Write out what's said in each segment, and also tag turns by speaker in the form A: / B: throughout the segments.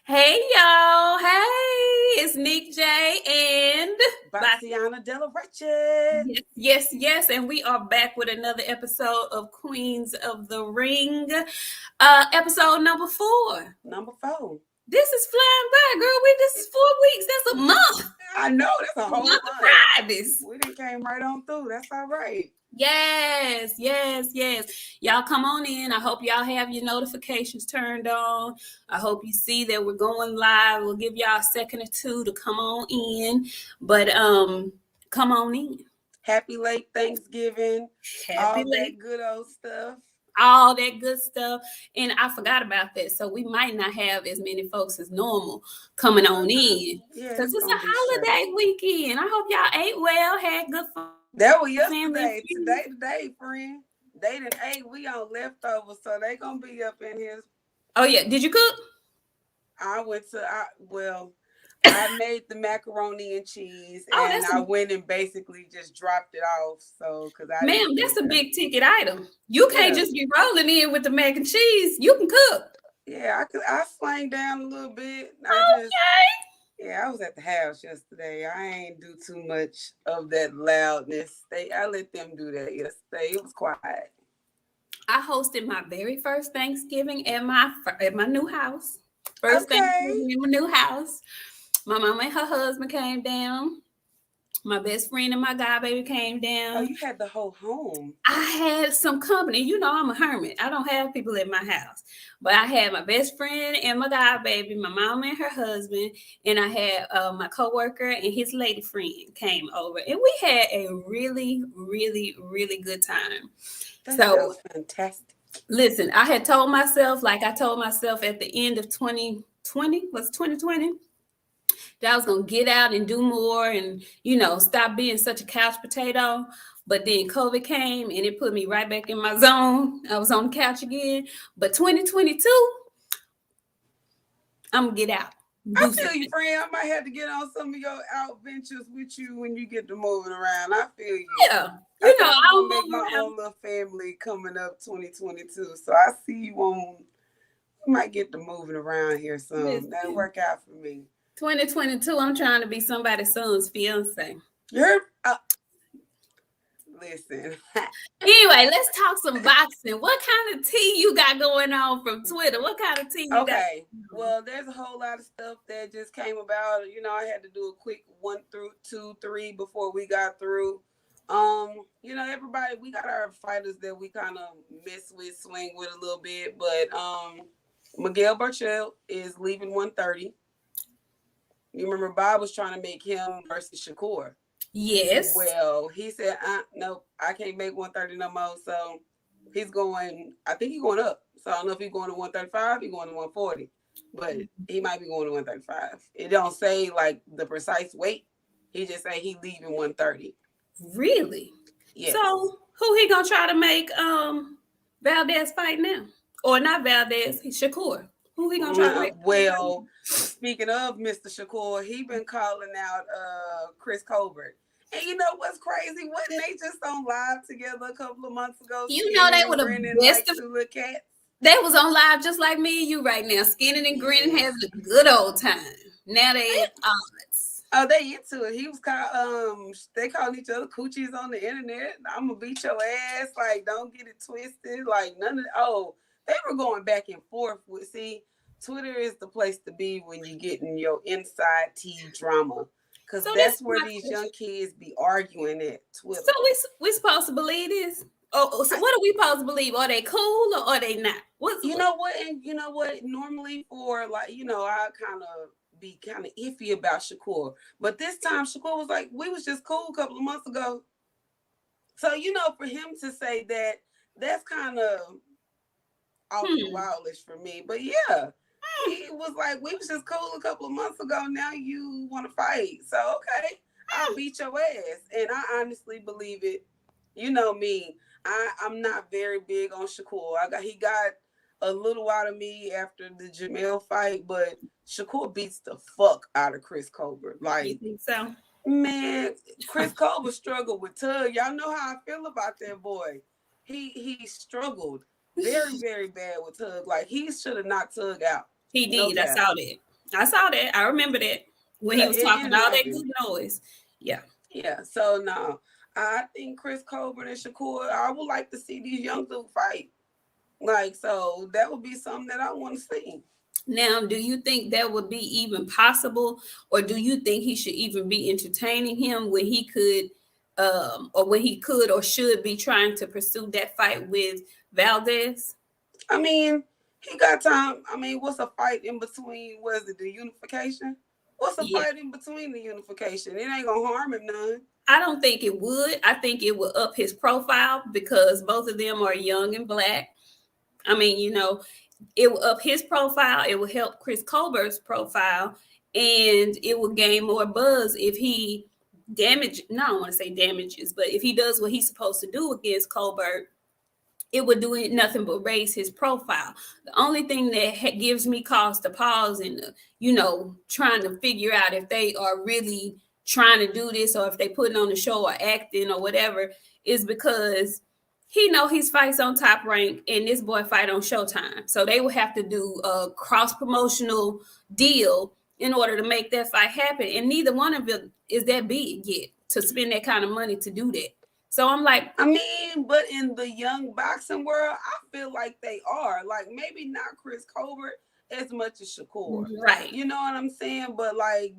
A: Hey y'all, hey, it's Nik J and
B: BOXIANA de la Wretched.
A: yes, and we are back with another episode of Queens of the Ring, episode number 4.
B: Number 4.
A: This is flying by, girl. This is 4 weeks. That's a month.
B: I know, that's a whole month.
A: Fridays.
B: We done came right on through. That's all right.
A: Yes. Y'all come on in. I hope y'all have your notifications turned on. I hope you see that we're going live. We'll give y'all a second or two to come on in. But come on in.
B: Happy late Thanksgiving.
A: Happy
B: all
A: late.
B: That good old stuff.
A: All that good stuff. And I forgot about that. So we might not have as many folks as normal coming on in. Because it's a holiday weekend. I hope y'all ate well, had good fun.
B: That was yesterday. Today, friend. They done ate. We on leftovers, so they gonna be up in here.
A: Oh yeah. Did you cook?
B: I made the macaroni and cheese, and I went and basically just dropped it off. So,
A: ma'am, that's a big ticket item. You can't just be rolling in with the mac and cheese. You can cook.
B: Yeah, I slang down a little bit. I was at the house yesterday. I ain't do too much of that loudness. I let them do that yesterday. It was quiet.
A: I hosted my very first Thanksgiving at my new house.
B: Thanksgiving
A: in my new house. My mama and her husband came down. My best friend and my godbaby came down.
B: Oh, you had the whole home.
A: I had some company. You know, I'm a hermit. I don't have people at my house. But I had my best friend and my godbaby, my mama and her husband, and I had my coworker and his lady friend came over. And we had a really, really, really good time.
B: That sounds fantastic.
A: Listen, I had told myself, like I told myself at the end of 2020, was 2020? That I was going to get out and do more and, stop being such a couch potato. But then COVID came and it put me right back in my zone. I was on the couch again. But 2022, I'm going to get out.
B: I feel you, friend. I might have to get on some of your out ventures with you when you get to moving around. I feel you.
A: Yeah.
B: I'll make my own little family coming up 2022. So I see you on. You might get to moving around here soon. That'll work out for me.
A: 2022, I'm trying to be somebody's son's fiance.
B: Listen.
A: Anyway, let's talk some boxing. What kind of tea you got going on from Twitter? What kind of tea you got?
B: Okay. Well, there's a whole lot of stuff that just came about. I had to do a quick 1 through 2, 3 before we got through. Everybody, we got our fighters that we kind of mess with, swing with a little bit. But Miguel Burchell is leaving 130. You remember Bob was trying to make him versus Shakur.
A: Yes.
B: Well, he said, no, I can't make 130 no more. So I think he's going up. So I don't know if he's going to 135, he's going to 140. But he might be going to 135. It don't say like the precise weight. He just say he leaving 130.
A: Really?
B: Yes.
A: So who he gonna try to make Valdez fight now? Or not Valdez, Shakur. Who he gonna try to make?
B: Well, speaking of Mr. Shakur, he been calling out Chris Colbert. And you know what's crazy? Wasn't they just on live together a couple of months ago?
A: You know they would have best of
B: two cats.
A: They was on live just like me and you right now, skinning and grinning, having a good old time. Now they at odds.
B: Oh, they into it. He was they calling each other coochies on the internet. I'm gonna beat your ass. Like, don't get it twisted. Like none of they were going back and forth with. See, Twitter is the place to be when you're getting your inside tea drama. Because that's where these young kids be arguing at Twitter.
A: So we supposed to believe this? Oh, so what are we supposed to believe? Are they cool or are they not?
B: Know what? And you know what? Normally for I kind of be kind of iffy about Shakur. But this time Shakur was like, we was just cool a couple of months ago. So, for him to say that, that's kind of off the wildish for me. But yeah. He was like, we was just cool a couple of months ago. Now you want to fight. So, okay, I'll beat your ass. And I honestly believe it. You know me. I'm not very big on Shakur. He got a little out of me after the Jamel fight, but Shakur beats the fuck out of Chris Colbert. Like,
A: you think so?
B: Man, Chris Colbert struggled with Tug. Y'all know how I feel about that boy. He struggled very, very bad with Tug. Like, he should have knocked Tug out.
A: He did. I saw that. I saw that. I remember that when he was talking all that good noise. Yeah.
B: Yeah. So no, I think Chris Colbert and Shakur, I would like to see these young dudes fight. Like, so that would be something that I want to see.
A: Now, do you think that would be even possible, or do you think he should even be entertaining him when he could, or when he could or should be trying to pursue that fight with Valdez?
B: I mean, he got time. I mean, what's a fight in between? Was it the unification? What's a
A: Yeah.
B: fight in between the unification? It ain't gonna harm him none.
A: I don't think it would. I think it would up his profile because both of them are young and black. I mean, it will up his profile. It will help Chris Colbert's profile, and it will gain more buzz if he no, I don't want to say damages, but if he does what he's supposed to do against Colbert, it would do nothing but raise his profile. The only thing that gives me cause to pause and, trying to figure out if they are really trying to do this or if they putting on the show or acting or whatever is because he's fights on Top Rank and this boy fight on Showtime. So they will have to do a cross-promotional deal in order to make that fight happen. And neither one of them is that big yet to spend that kind of money to do that. So I'm like,
B: I mean, but in the young boxing world, I feel like they are. Like, maybe not Chris Colbert as much as Shakur.
A: right.
B: You know what I'm saying? But like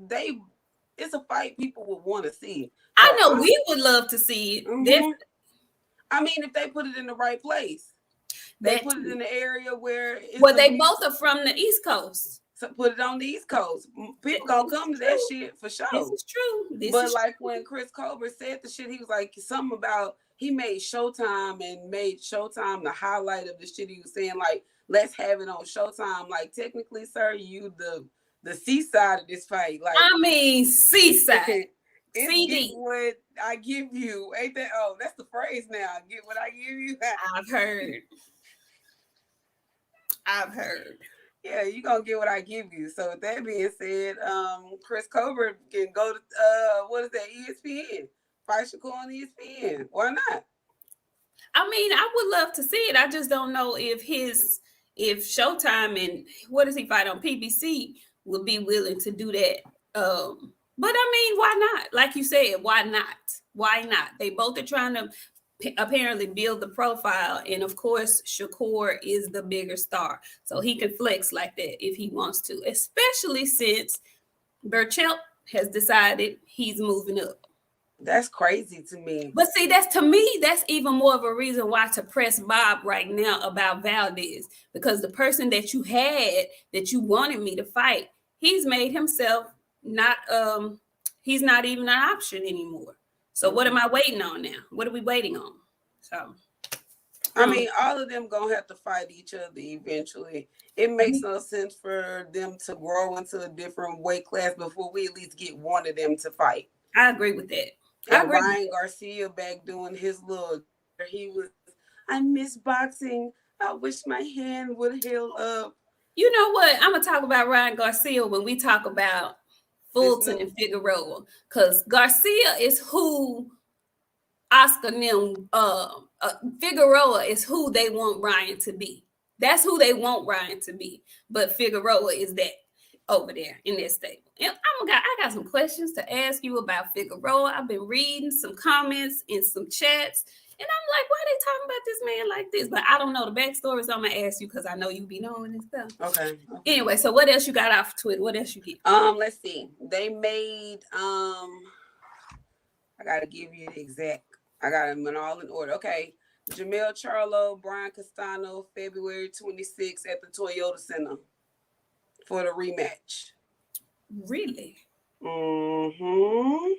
B: it's a fight people would want to see.
A: So I know we would love to see it.
B: Mm-hmm. I mean, if they put it in the right place. They put it in the area where
A: they both are from the East Coast.
B: So put it on the East Coast. People gonna come to that shit for sure.
A: This is true.
B: But like when Chris Colbert said the shit, he was like something about he made Showtime and made Showtime the highlight of the shit. He was saying like, let's have it on Showtime. Like technically, sir, you the seaside of this fight. Like
A: I mean, seaside.
B: Get what I give you. Ain't that? Oh, that's the phrase now. Get what I give you.
A: I've heard.
B: Yeah, you're gonna get what I give you. So with that being said, Chris Colbert can go to what is that, ESPN? Fight Shakur on ESPN. Why not?
A: I mean, I would love to see it. I just don't know if Showtime and what does he fight on PBC would be willing to do that. But I mean, why not? Like you said, why not? Why not? They both are trying to apparently build the profile, and of course Shakur is the bigger star, so he can flex like that if he wants to, especially since Burchell has decided he's moving up.
B: That's crazy to me.
A: But see, that's even more of a reason why to press Bob right now about Valdez, because the person that you had that you wanted me to fight, he's made himself not he's not even an option anymore. So what am I waiting on now? What are we waiting on? So,
B: I mean, all of them gonna have to fight each other eventually. It makes no sense for them to grow into a different weight class before we at least get one of them to fight.
A: I agree with that.
B: And Ryan Garcia back doing his little, I miss boxing. I wish my hand would heal up.
A: You know what? I'm gonna talk about Ryan Garcia when we talk about Fulton and Figueroa, because Garcia is who Oscar and them, Figueroa is who they want Ryan to be. That's who they want Ryan to be. But Figueroa is that over there in that stable. And I got some questions to ask you about Figueroa. I've been reading some comments in some chats, and I'm like, why are they talking about this man like this? But I don't know the backstory, so I'm gonna ask you because I know you be knowing this stuff.
B: Okay.
A: Anyway, so what else you got off Twitter? What else you get?
B: Let's see. They made I gotta give you the exact. I got them in all in order. Okay. Jamel Charlo, Brian Castano, February 26th at the Toyota Center for the rematch.
A: Really?
B: Mm-hmm.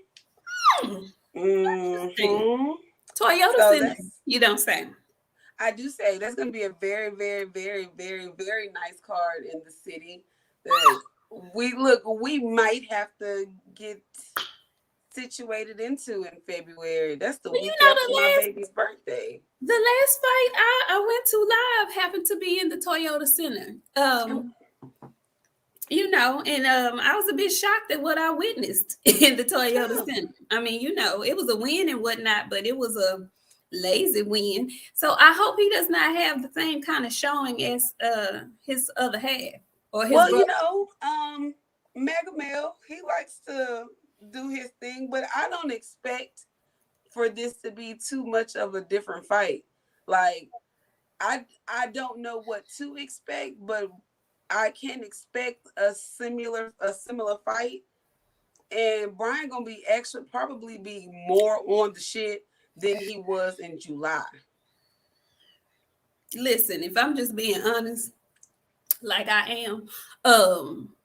B: Mm-hmm.
A: Toyota Center. You don't say.
B: I do say that's going to be a very, very, very, very, very nice card in the city. That we might have to get situated into in February. That's the week after my baby's birthday.
A: The last fight I went to live happened to be in the Toyota Center. And I was a bit shocked at what I witnessed in the Toyota Center. I mean, it was a win and whatnot, but it was a lazy win. So I hope he does not have the same kind of showing as his other half or his brother.
B: Mega Male, he likes to do his thing, but I don't expect for this to be too much of a different fight. Like I don't know what to expect, but I can expect a similar fight. And Brian gonna be actually probably be more on the shit than he was in July.
A: Listen, if I'm just being honest, like I am, um,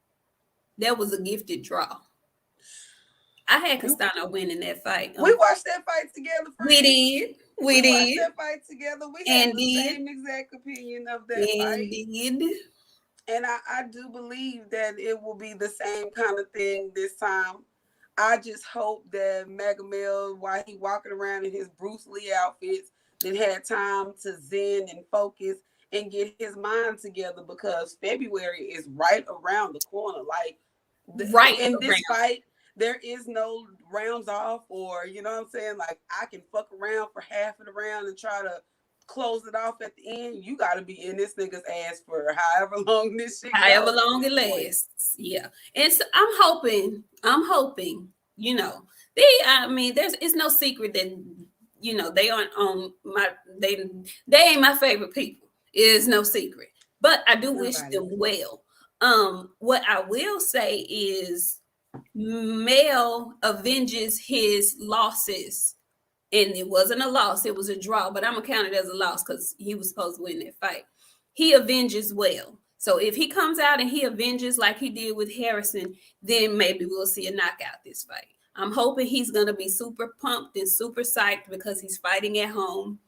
A: that was a gifted draw. I had Castano winning that fight.
B: We watched that fight together,
A: We
B: friend.
A: did.
B: We
A: We
B: watched
A: did.
B: that fight together. We had
A: And
B: the
A: did.
B: same exact opinion of that
A: And
B: fight.
A: did.
B: And I do believe that it will be the same kind of thing this time. I just hope that Mega Mel, while he walking around in his Bruce Lee outfits, then had time to zen and focus and get his mind together because February is right around the corner. Like
A: Right
B: in this
A: around.
B: fight, there is no rounds off, or you know what I'm saying? Like I can fuck around for half of the round and try to close it off at the end. You got to be in this nigga's ass for however long this shit
A: However
B: goes
A: long
B: at
A: it
B: this point.
A: lasts. Yeah. And so I'm hoping, I mean, it's no secret that, they aren't on they ain't my favorite people. It is no secret. But I do wish
B: Nobody.
A: them well. What I will say is Mel avenges his losses, and it wasn't a loss, it was a draw, but I'm gonna count it as a loss because he was supposed to win that fight. He avenges well. So if he comes out and he avenges like he did with Harrison, then maybe we'll see a knockout this fight. I'm hoping he's gonna be super pumped and super psyched because he's fighting at home.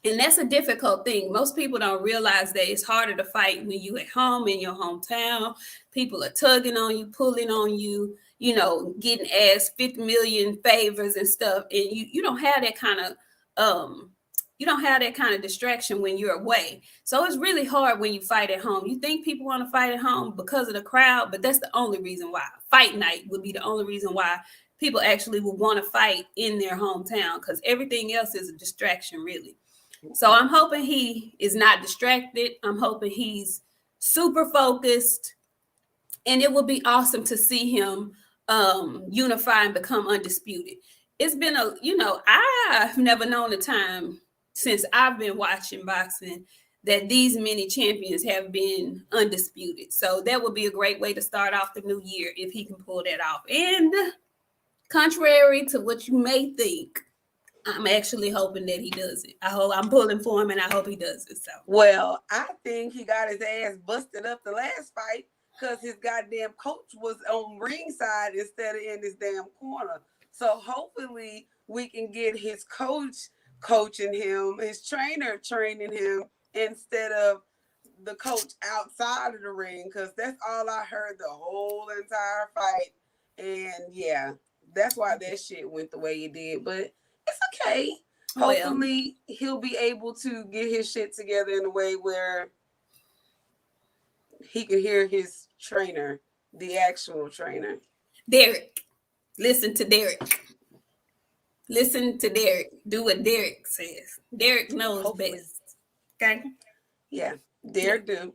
A: And that's a difficult thing. Most people don't realize that it's harder to fight when you at home in your hometown. People are tugging on you, pulling on you, getting asked 50 million favors and stuff. And you don't have that kind of distraction when you're away. So it's really hard when you fight at home. You think people want to fight at home because of the crowd, but that's the only reason why. Fight night would be the only reason why people actually would want to fight in their hometown, because everything else is a distraction, really. So I'm hoping he is not distracted. I'm hoping he's super focused. And it would be awesome to see him unify and become undisputed. It's been I've never known a time since I've been watching boxing that these many champions have been undisputed. So that would be a great way to start off the new year if he can pull that off. And contrary to what you may think, I'm actually hoping that he does it. I'm pulling for him, and I hope he does it. So,
B: Well, I think he got his ass busted up the last fight because his goddamn coach was on ringside instead of in his damn corner. So hopefully we can get his coach coaching him, his trainer training him instead of the coach outside of the ring, because that's all I heard the whole entire fight. And yeah, that's why that shit went the way it did. But it's okay. Hopefully he'll be able to get his shit together in a way where he can hear his trainer, the actual trainer.
A: Derek, listen to Derek. Listen to Derek. Do what Derek says. Derek knows
B: Hopefully.
A: best. Okay?
B: Yeah, Derek do.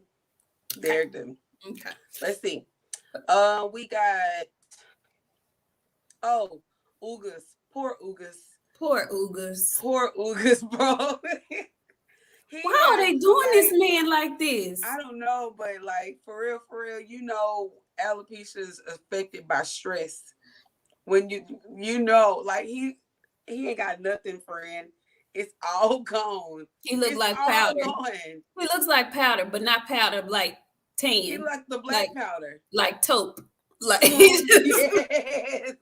B: Derek do.
A: Okay.
B: Let's see. We got Ugas. Poor Ugas.
A: Poor Ugas.
B: Poor Ugas, bro.
A: Why are they doing this man like this?
B: I don't know, but like for real, alopecia is affected by stress. When like he ain't got nothing, friend. It's all gone.
A: He looks like powder. He looks like powder, but not powder like tan.
B: He like the black powder.
A: Like taupe. Like
B: yes.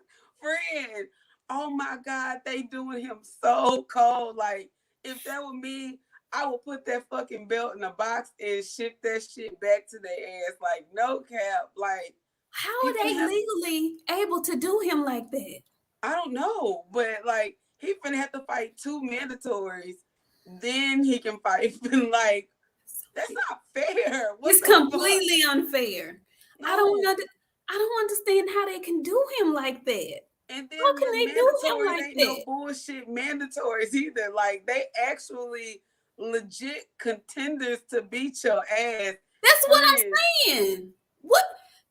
B: Friend. Oh my God, they doing him so cold. Like, if that were me, I would put that fucking belt in a box and ship that shit back to their ass. Like, no cap. Like,
A: how are they legally able to do him like that?
B: I don't know, but like he finna have to fight 2 mandatories, then he can fight. Like, that's not fair.
A: It's completely unfair. No. I don't understand how they can do him like that.
B: And then
A: how can they do him like
B: ain't
A: that?
B: No bullshit mandatories either. Like, they actually legit contenders to beat your ass.
A: That's what I'm saying. What?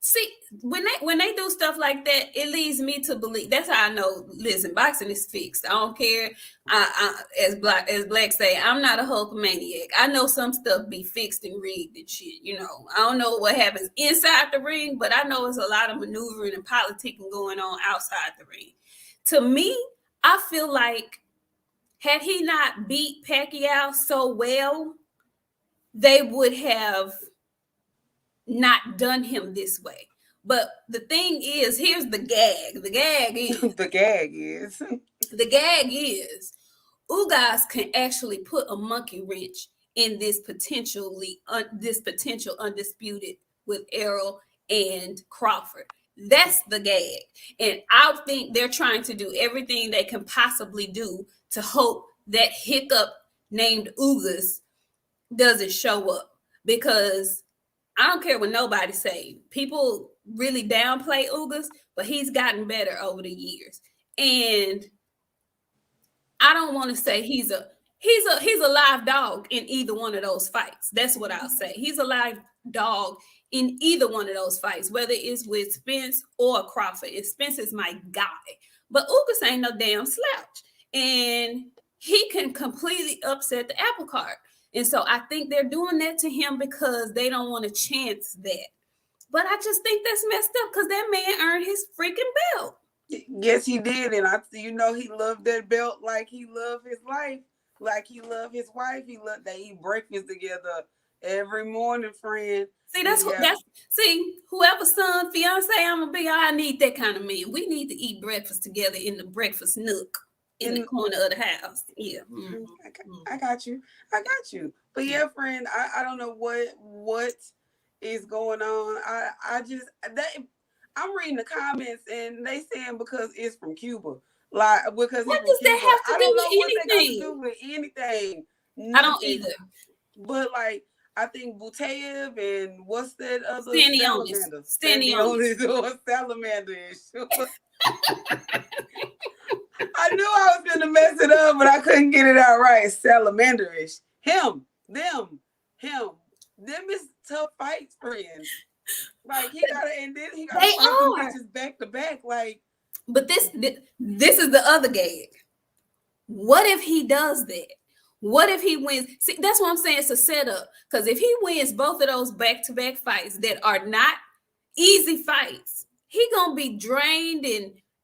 A: See, when they do stuff like that, it leads me to believe. That's how I know. Listen, boxing is fixed. I don't care. As Black say, I'm not a Hulkamaniac. I know some stuff be fixed and rigged and shit. You know, I don't know what happens inside the ring, but I know there's a lot of maneuvering and politicking going on outside the ring. To me, I feel like had he not beat Pacquiao so well, they would have not done him this way. But the thing is, here's the gag. The gag is
B: The gag is
A: Ugas can actually put a monkey wrench in this potential undisputed with Errol and Crawford. That's the gag. And I think they're trying to do everything they can possibly do to hope that hiccup named Ugas doesn't show up, because I don't care what nobody say. People really downplay Ugas, but he's gotten better over the years. And I don't want to say he's a live dog in either one of those fights. That's what I'll say. He's a live dog in either one of those fights, whether it's with Spence or Crawford. And Spence is my guy. But Ugas ain't no damn slouch. And he can completely upset the apple cart. And so I think they're doing that to him because they don't want to chance that. But I just think that's messed up because that man earned his freaking belt.
B: Yes, he did. And he loved that belt like he loved his life, like he loved his wife. He loved they eat breakfast together every morning, friend.
A: See, whoever's son, fiance I'm gonna be, I need that kind of man. We need to eat breakfast together in the breakfast nook in the corner of the house. Yeah. Mm-hmm.
B: I got you. But yeah, friend, I don't know what is going on. I'm reading the comments and they saying because it's from Cuba. Like because
A: what does that have to do with anything?
B: Do with anything.
A: Nothing. I don't either.
B: But like I think Buteyev and what's that other
A: Stanionis
B: or Salamander. I knew I was gonna mess it up, but I couldn't get it out right. Salamanderish. Him. Them is tough fights, friends. Like he got bitches back to back. Like,
A: but this is the other gag. What if he does that? What if he wins? See, that's what I'm saying. It's a setup. Because if he wins both of those back-to-back fights that are not easy fights, he gonna be drained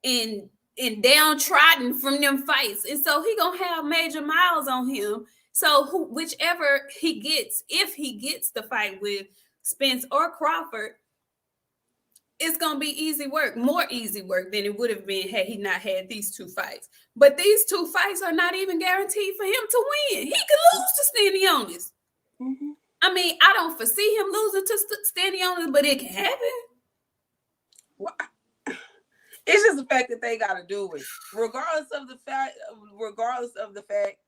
A: and downtrodden from them fights, and so he gonna have major miles on him. So whichever he gets, if he gets the fight with Spence or Crawford, it's going to be easy work, more easy work than it would have been had he not had these two fights. But these two fights are not even guaranteed for him to win. He could lose to Stanionis. Mm-hmm. I mean, I don't foresee him losing to Stanionis, but it can happen.
B: Well, it's just the fact that they got to do it. Regardless of the fact,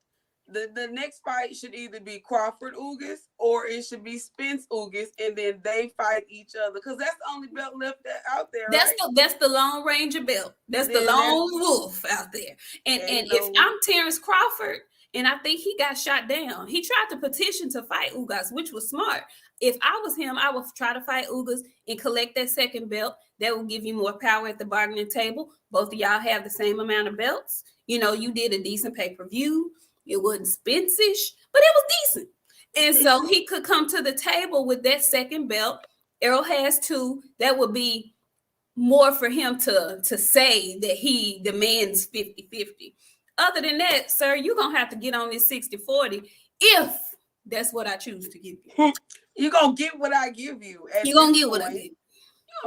B: the next fight should either be Crawford Ugas or it should be Spence Ugas, and then they fight each other because that's the only belt left out there.
A: That's the Lone Ranger belt. That's the lone wolf out there. And if I'm Terrence Crawford, and I think he got shot down, he tried to petition to fight Ugas, which was smart. If I was him, I would try to fight Ugas and collect that second belt. That will give you more power at the bargaining table. Both of y'all have the same amount of belts. You know, you did a decent pay-per-view. It wasn't Spence-ish, but it was decent. And so he could come to the table with that second belt. Errol has two. That would be more for him to say that he demands 50-50. Other than that, sir, you're going to have to get on this 60-40 if that's what I choose to give you.
B: You're going to get what I give you.
A: You're going to get what I give you.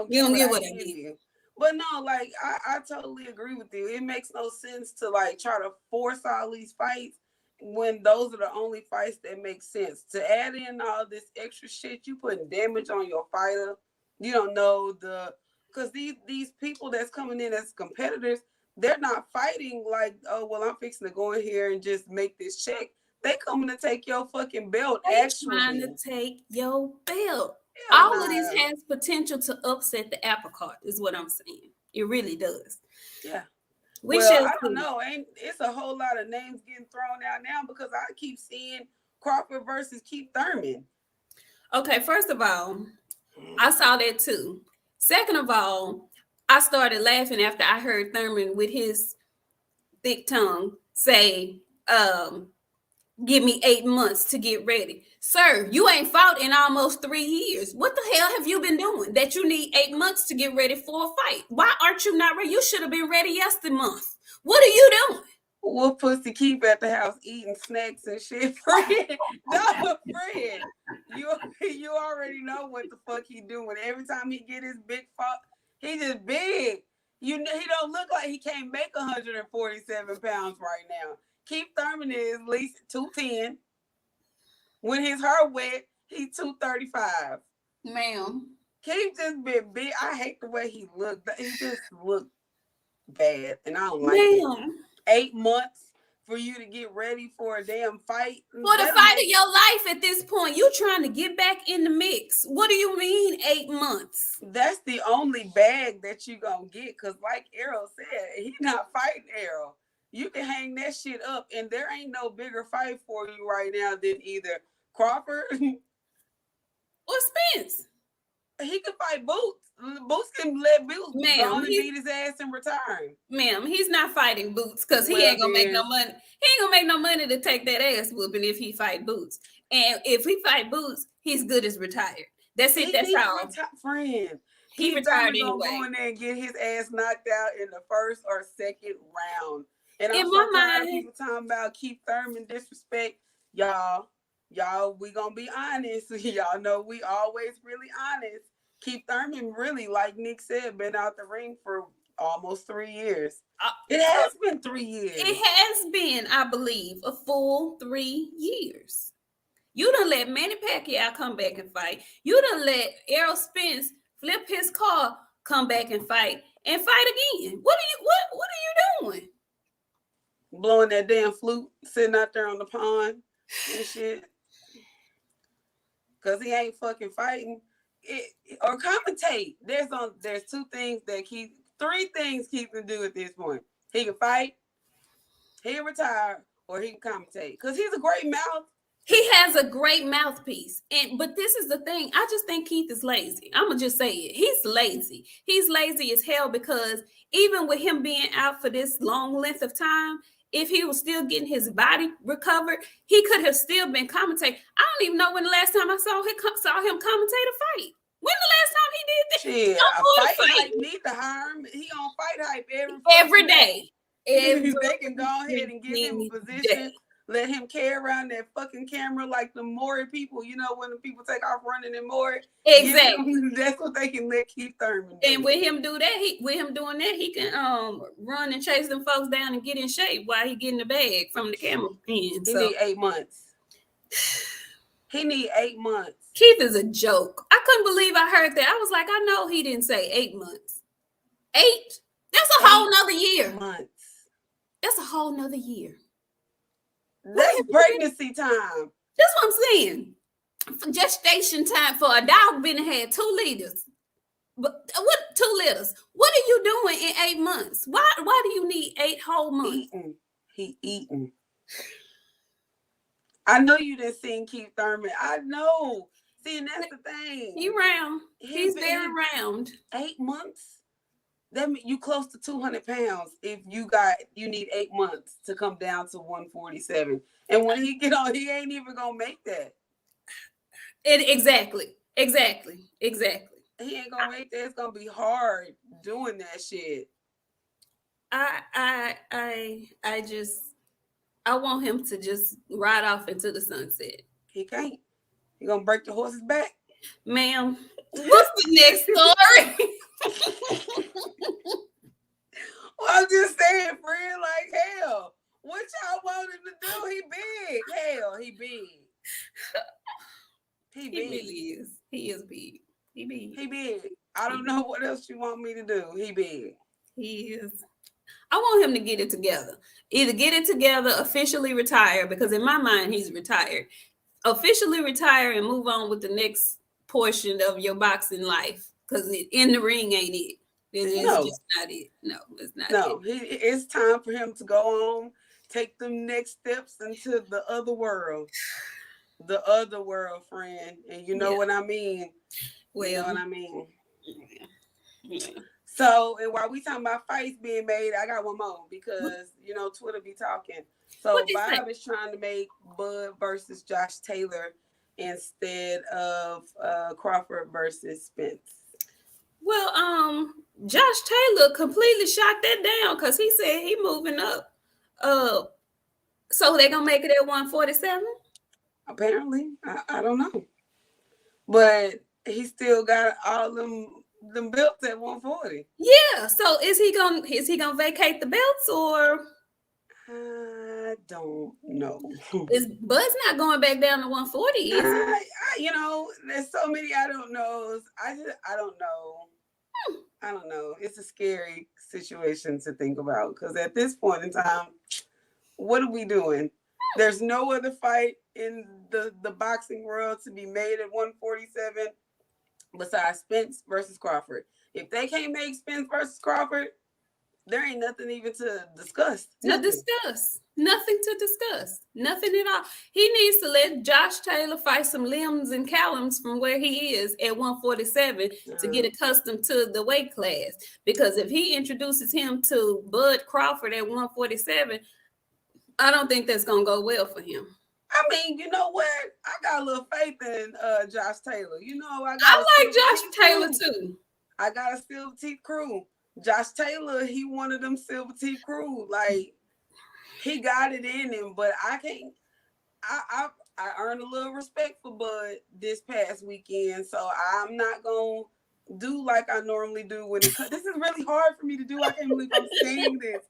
A: You're going to get what I give you.
B: But no, like, I totally agree with you. It makes no sense to, like, try to force all these fights when those are the only fights that make sense. To add in all this extra shit, you putting damage on your fighter. You don't know because these people that's coming in as competitors, they're not fighting like, oh, well, I'm fixing to go in here and just make this check. They coming to take your fucking belt, actually.
A: Trying to take your belt. All of this has potential to upset the apple cart, is what I'm saying. It really does.
B: Yeah. I don't know. It's a whole lot of names getting thrown out now because I keep seeing Crawford versus Keith Thurman.
A: Okay, first of all, I saw that too. Second of all, I started laughing after I heard Thurman with his thick tongue say, give me 8 months to get ready. Sir, you ain't fought in almost 3 years. What the hell have you been doing that you need 8 months to get ready for a fight? Why aren't you not ready? You should have been ready yesterday month. What are you doing?
B: What pussy keep at the house eating snacks and shit, friend? No, friend. You already know what the fuck he doing. Every time he get his big fuck, he just big. You know, he don't look like he can't make 147 pounds right now. Keith Thurman is at least 210. When his hair wet, he's 235.
A: Ma'am.
B: Keith just been big. I hate the way he looked. He just looked bad, and I don't like
A: Ma'am.
B: it. 8 months for you to get ready for a damn fight.
A: For the fight of your life at this point. You trying to get back in the mix. What do you mean 8 months?
B: That's the only bag that you gonna get. Because like Errol said, he not fighting Errol. You can hang that shit up, and there ain't no bigger fight for you right now than either Crawford
A: or Spence.
B: He can fight Boots. Boots can let Boots go and beat his ass and retire.
A: Ma'am, he's not fighting Boots because he ain't gonna make no money. He ain't gonna make no money to take that ass whooping if he fight Boots. And if he fight Boots, he's good as retired. That's it. That's all.
B: Friend.
A: He retired anyway.
B: Go in there and get his ass knocked out in the first or second round. And I'm
A: so
B: tired of people talking about Keith Thurman disrespect. Y'all, we gonna be honest. Y'all know we always really honest. Keith Thurman really, like Nick said, been out the ring for almost 3 years. It has been 3 years.
A: It has been, I believe, a full 3 years. You done let Manny Pacquiao come back and fight. You done let Errol Spence flip his car, come back and fight again. What are you doing?
B: Blowing that damn flute, sitting out there on the pond and shit. Cause he ain't fucking fighting. Or commentate. There's 3 things Keith can do at this point. He can fight, he can retire, or he can commentate. Because he's a great mouth.
A: He has a great mouthpiece. But this is the thing. I just think Keith is lazy. I'm going to just say it. He's lazy. He's lazy as hell because even with him being out for this long length of time, if he was still getting his body recovered, he could have still been commentating. I don't even know when the last time I saw him commentate a fight. When the last time he did that?
B: Shit, a fight hype need to hire him. He on fight hype
A: every day.
B: They can go ahead and give him a position. Let him carry around that fucking camera like the Maury people. You know when the people take off running in Maury?
A: Exactly.
B: That's what they can let Keith Thurman do.
A: And with him doing that, he can run and chase them folks down and get in shape while he getting the bag from the camera.
B: He need 8 months. He need 8 months.
A: Keith is a joke. I couldn't believe I heard that. I was like, I know he didn't say 8 months. 8? That's a whole nother year.
B: Months.
A: That's a whole nother year.
B: That's pregnancy time.
A: That's what I'm saying. For gestation time for a dog been had 2 liters. But what 2 liters? What are you doing in 8 months? Why do you need 8 whole months?
B: He eating. I know you didn't see Keith Thurman. I know. See, and that's the thing.
A: He round. He's very round.
B: 8 months. That means you close to 200 pounds. If you need 8 months to come down to 147. And when he get on, he ain't even gonna make that.
A: Exactly. He
B: ain't gonna make that. It's gonna be hard doing that shit.
A: I want him to just ride off into the sunset.
B: He can't. He gonna break the horse's back.
A: Ma'am, what's the next story?
B: Well, I'm just saying, friend, like, hell, what y'all want him to do? He big. Hell, he big. He
A: really is. He is big. He
B: big. I don't know what else you want me to do. He big.
A: He is. I want him to get it together. Either get it together, officially retire, because in my mind, he's retired. Officially retire and move on with the next portion of your boxing life, because in the ring ain't it. It's just not it. No, it's not it.
B: It's time for him to go on, take them next steps into the other world. The other world, friend. And you know what I mean.
A: Well,
B: you know what I mean.
A: Yeah.
B: So, and while we talking about fights being made, I got one more because Twitter be talking.
A: What
B: So
A: they say?
B: Bob is trying to make Bud versus Josh Taylor instead of Crawford versus Spence.
A: Well, Josh Taylor completely shot that down because he said he moving up. So they gonna make it at 147?
B: Apparently, I don't know, but he still got all them belts at 140.
A: Yeah. So is he gonna vacate the belts, or
B: I don't know.
A: is Bud's not going back down to 140? Is he?
B: There's so many I don't knows. I don't know. I don't know. It's a scary situation to think about because at this point in time, what are we doing? There's no other fight in the boxing world to be made at 147 besides Spence versus Crawford. If they can't make Spence versus Crawford, there ain't nothing even to discuss.
A: Nothing to discuss. Nothing at all. He needs to let Josh Taylor fight some limbs and callums from where he is at 147 to get accustomed to the weight class. Because if he introduces him to Bud Crawford at 147, I don't think that's gonna go well for him.
B: I mean, you know what? I got a little faith in Josh Taylor.
A: I like Josh Taylor too.
B: I got a silver teeth crew. Josh Taylor, he one of them silver teeth crew. Like, he got it in him, but I can't. I earned a little respect for Bud this past weekend, so I'm not gonna do like I normally do when it comes. This is really hard for me to do. I can't believe I'm saying this.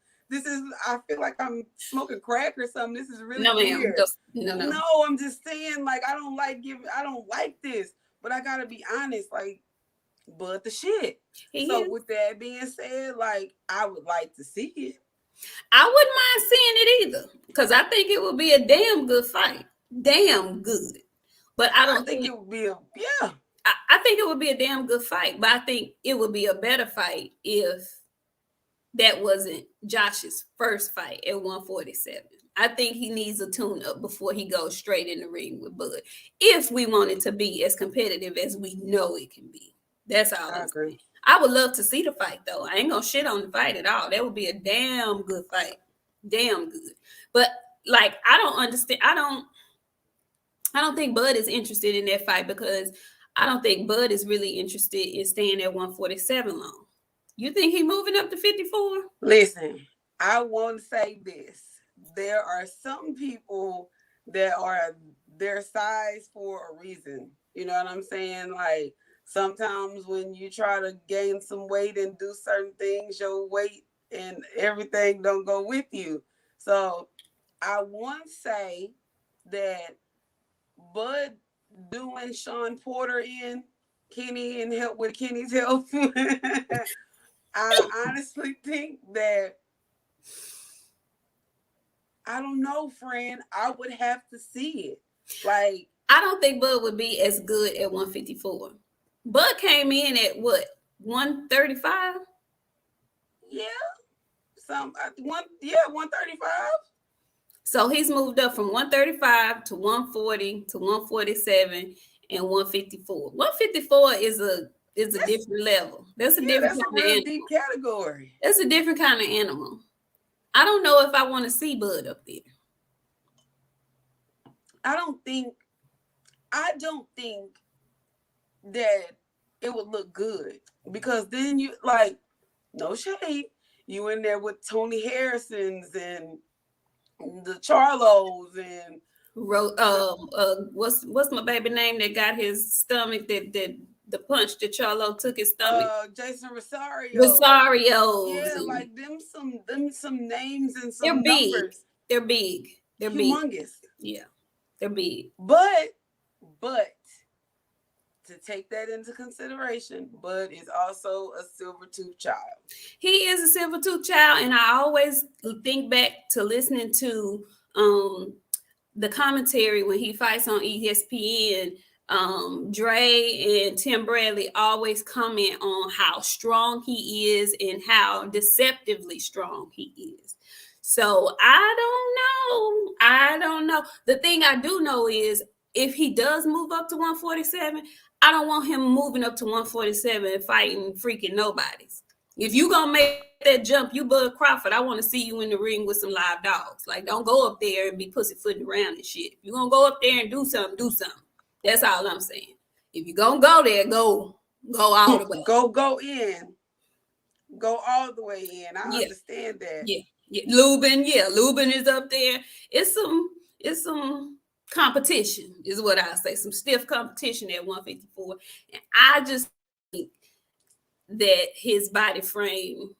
B: I feel like I'm smoking crack or something. This is really weird. No, I'm just saying, like, I don't like this, but I gotta be honest, like, Bud the shit. With that being said, like, I would like to see it.
A: I wouldn't mind seeing it either, because I think it would be a damn good fight. Damn good. But I don't think
B: it would be
A: I think it would be a damn good fight, but I think it would be a better fight if that wasn't Josh's first fight at 147. I think he needs a tune-up before he goes straight in the ring with Bud, if we want it to be as competitive as we know it can be. That's all I'm saying. I would love to see the fight, though. I ain't gonna shit on the fight at all. That would be a damn good fight. Damn good. But, like, I don't understand. I don't think Bud is interested in that fight because I don't think Bud is really interested in staying at 147 long. You think he moving up to 54?
B: Listen, I want to say this. There are some people that are their size for a reason. You know what I'm saying? Like, sometimes when you try to gain some weight and do certain things, your weight and everything don't go with you. So I want to say that Bud doing Sean Porter in Kenny and help with Kenny's health. I honestly think that, I don't know, friend. I would have to see it. Like,
A: I don't think Bud would be as good at 154. Bud came in at what, 135?
B: Yeah. 135.
A: So he's moved up from 135 to 140 to 147 and 154. 154 is a different level. That's a different kind of animal.
B: Deep category.
A: That's a different kind of animal. I don't know if I want to see Bud up there.
B: I don't think that it would look good, because then you, like, no shade, you in there with Tony Harrison's and the Charlos and
A: what's my baby name that got his stomach, that the punch that Charlo took his stomach?
B: Jason Rosario.
A: Yeah,
B: like them some names and some numbers.
A: They're big. They're
B: humongous.
A: Big. Yeah, they're big.
B: But to take that into consideration, Bud is also a silver-tooth child.
A: He is a silver-tooth child, and I always think back to listening to the commentary when he fights on ESPN. Dre and Tim Bradley always comment on how strong he is and how deceptively strong he is. So I don't know. The thing I do know is, if he does move up to 147, I don't want him moving up to 147 and fighting freaking nobodies. If you gonna make that jump, you Bud Crawford, I want to see you in the ring with some live dogs. Like, don't go up there and be pussyfooting around and shit. If you're gonna go up there and do something, do something. That's all I'm saying. If you're gonna go there, go all the way.
B: Go in. Go all the way in. I understand that.
A: Yeah. Lubin is up there. It's some competition, is what I say. Some stiff competition at 154. And I just think that his body frame,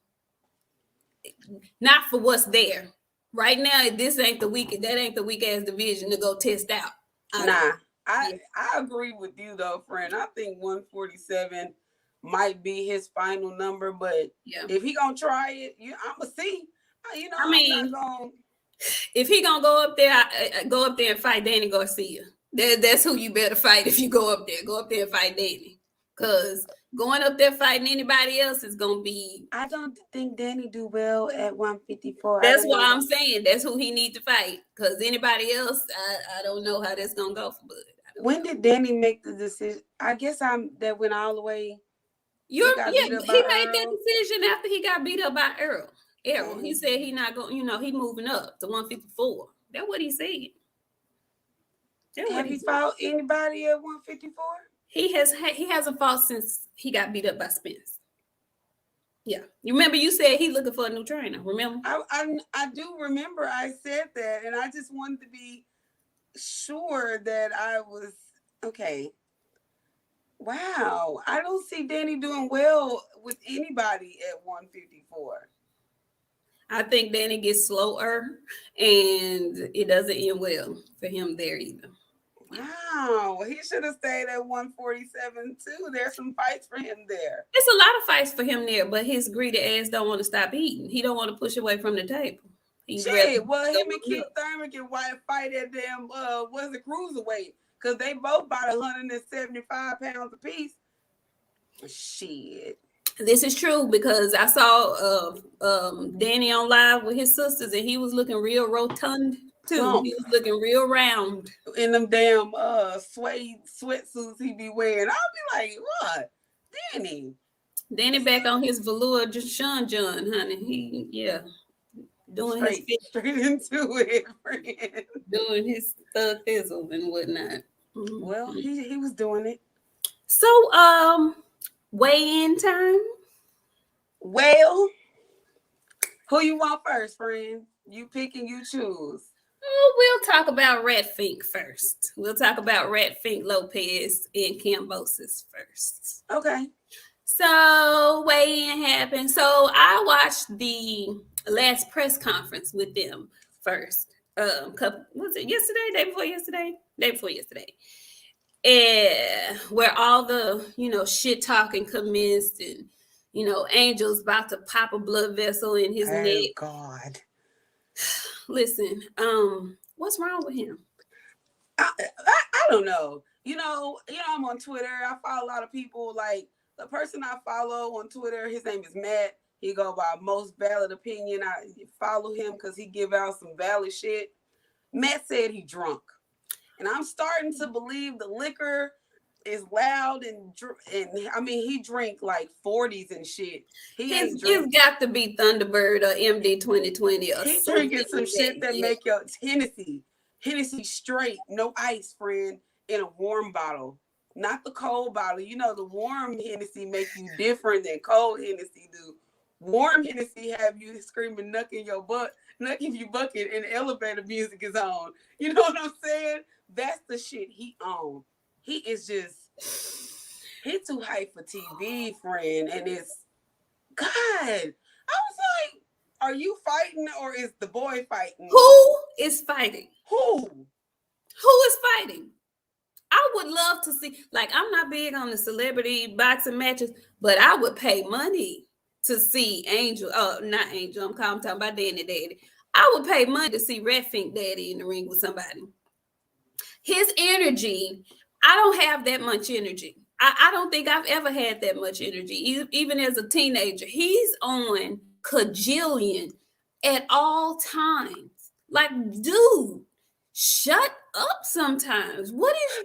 A: not for what's there right now, this ain't the weak ass division to go test out.
B: I agree with you though, friend. I think 147 might be his final number, but if he gonna try it, I'ma see. I mean,
A: if he gonna go up there and fight Danny Garcia, that's who you better fight. If you go up there and fight Danny, because going up there fighting anybody else is gonna be.
B: I don't think Danny do well at 154.
A: That's why I'm saying that's who he need to fight. Because anybody else, I don't know how that's gonna go for Bud.
B: When did Danny make the decision? I guess that went all the way.
A: He made that decision after he got beat up by Earl. He said he not going. He moving up to 154. That's what he said.
B: Have he fought anybody at 154?
A: He hasn't fought since he got beat up by Spence. Yeah, you remember you said he looking for a new trainer. Remember?
B: I do remember. I said that, and I just wanted to be sure that I was okay. Wow, I don't see Danny doing well with anybody at 154.
A: I think Danny gets slower, and it doesn't end well for him there either.
B: Wow, he should have stayed at 147 too. There's some fights for him there.
A: It's a lot of fights for him there, but his greedy ass don't want to stop eating. He don't want to push away from the table.
B: Him and Keith Thurman can fight at damn what's the cruiserweight? Because they both about 175 pounds apiece. Shit.
A: This is true because I saw Danny on live with his sisters, and he was looking real rotund too. He was looking real round
B: in them damn suede sweatsuits he be wearing. I'll be like, what, Danny back on his velour Sean John, honey. Doing straight into it, friend.
A: Doing his thug thizzle and whatnot.
B: Mm-hmm. Well, he was doing it.
A: So weigh-in time.
B: Well, who you want first, friend? You pick and you choose.
A: We'll talk about Red Fink first. We'll talk about Red Fink Lopez and Cambosis first.
B: Okay.
A: So weigh-in happened. So I watched the last press conference with them first. Was it yesterday? Day before yesterday. Where all the shit talking commenced, and Angel's about to pop a blood vessel in his neck.
B: God.
A: Listen, what's wrong with him?
B: I don't know. I'm on Twitter. I follow a lot of people. Like the person I follow on Twitter, his name is Matt. He go by Most Valid Opinion. I follow him because he give out some valid shit. Matt said he drunk. And I'm starting to believe the liquor is loud and I mean, he drink like 40s and shit.
A: It's got to be Thunderbird or MD 2020 or
B: he's drinking some shit that make your Hennessy straight, no ice, friend, in a warm bottle. Not the cold bottle. The warm Hennessy make you different than cold Hennessy do. Warm Hennessy have you screaming, nucking your bucket, and elevator music is on. You know what I'm saying? That's the shit he on. He is he too hype for TV, friend. And it's, God, I was like, are you fighting or is the boy fighting?
A: Who is fighting?
B: Who
A: is fighting? I would love to see, like, I'm not big on the celebrity boxing matches, but I would pay money to see Angel. Not Angel. I'm talking about Danny Daddy. I would pay money to see Red Fink Daddy in the ring with somebody. His energy, I don't have that much energy. I don't think I've ever had that much energy, even as a teenager. He's on cajillion at all times. Like, dude, shut up sometimes. What is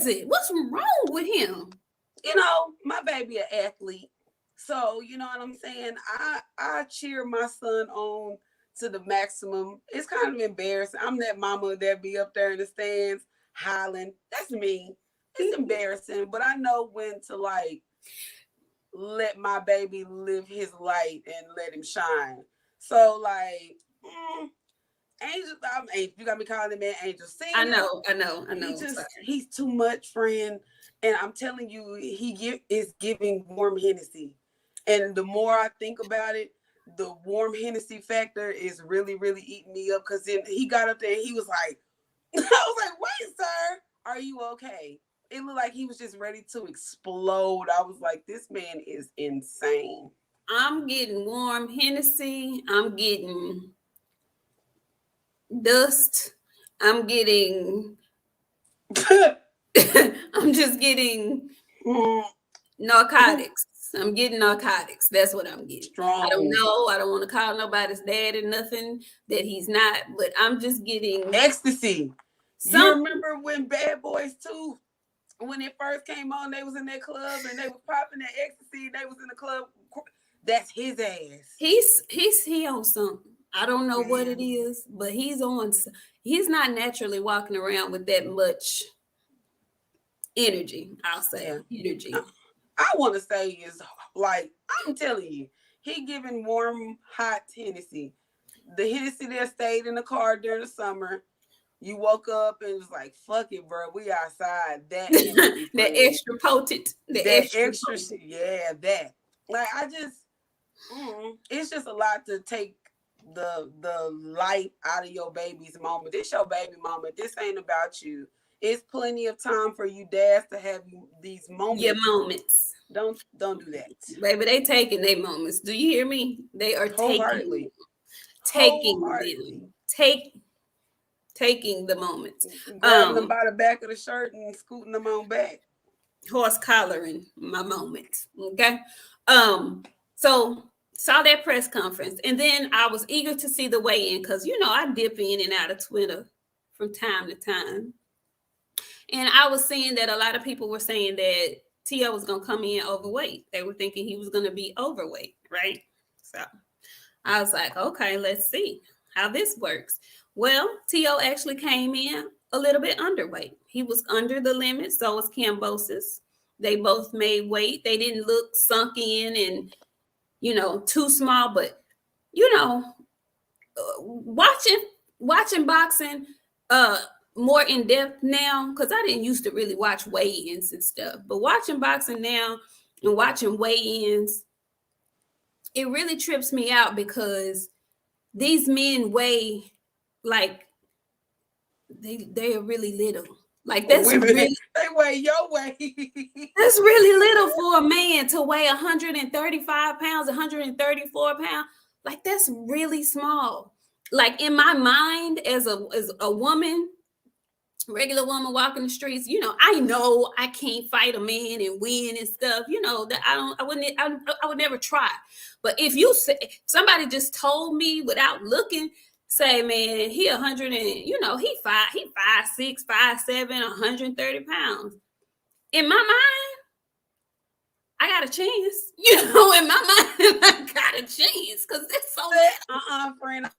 A: it? What's wrong with him?
B: You know, my baby an athlete. So, you know what I'm saying? I cheer my son on to the maximum. It's kind of embarrassing. I'm that mama that be up there in the stands hollering. That's me. It's embarrassing, but I know when to like let my baby live his light and let him shine. So like, Angel, you got me calling him man Angel Senior.
A: I know.
B: He's too much, friend. And I'm telling you, is giving warm Hennessy. And the more I think about it, the warm Hennessy factor is really, really eating me up. Because then he got up there and he was like, I was like, wait, sir, are you okay? It looked like he was just ready to explode. I was like, this man is insane.
A: I'm getting warm Hennessy. I'm getting dust. I'm getting I'm just getting narcotics. I'm getting narcotics. That's what I'm getting.
B: Strong.
A: I don't know. I don't want to call nobody's dad or nothing that he's not, but I'm just getting
B: ecstasy. You remember when Bad Boys 2, when it first came on, they was in that club and they was popping that ecstasy. They was in the club. That's his ass.
A: He on something. I don't know what it is, but he's not naturally walking around with that much energy. I'll say energy.
B: I want to say is like, I'm telling you, he giving warm, hot Hennessy. The Hennessy that stayed in the car during the summer. You woke up and was like, fuck it, bro. We outside. That
A: that extra potent.
B: That extra shit. Yeah, that. Like, I just, it's just a lot to take the light out of your baby's moment. This your baby moment. This ain't about you. It's plenty of time for you dads to have these moments.
A: Your moments.
B: Don't do that.
A: Baby, they taking their moments. Do you hear me? They are taking the moments.
B: Grabbing them by the back of the shirt and scooting them on back.
A: Horse collaring my moments. Okay. So saw that press conference, and then I was eager to see the weigh-in because I dip in and out of Twitter from time to time. And I was seeing that a lot of people were saying that T.O. was going to come in overweight. They were thinking he was going to be overweight, right? So I was like, okay, let's see how this works. Well, T.O. actually came in a little bit underweight. He was under the limit, so was Cambosis. They both made weight. They didn't look sunk in and, too small, but, watching boxing, more in depth now, because I didn't used to really watch weigh-ins and stuff, but watching boxing now and watching weigh-ins, it really trips me out because these men weigh like they are really little. Like that's really,
B: they weigh your weight.
A: That's really little for a man to weigh 135 pounds, 134 pounds. Like that's really small. Like in my mind, as a woman, regular woman walking the streets, I know I can't fight a man and win and stuff, that I would never try. But if you say somebody just told me without looking, say, man, he 100 and he 5'6", 5'7", 130 pounds. In my mind, I got a chance. In my mind, I got a chance because it's so
B: friend.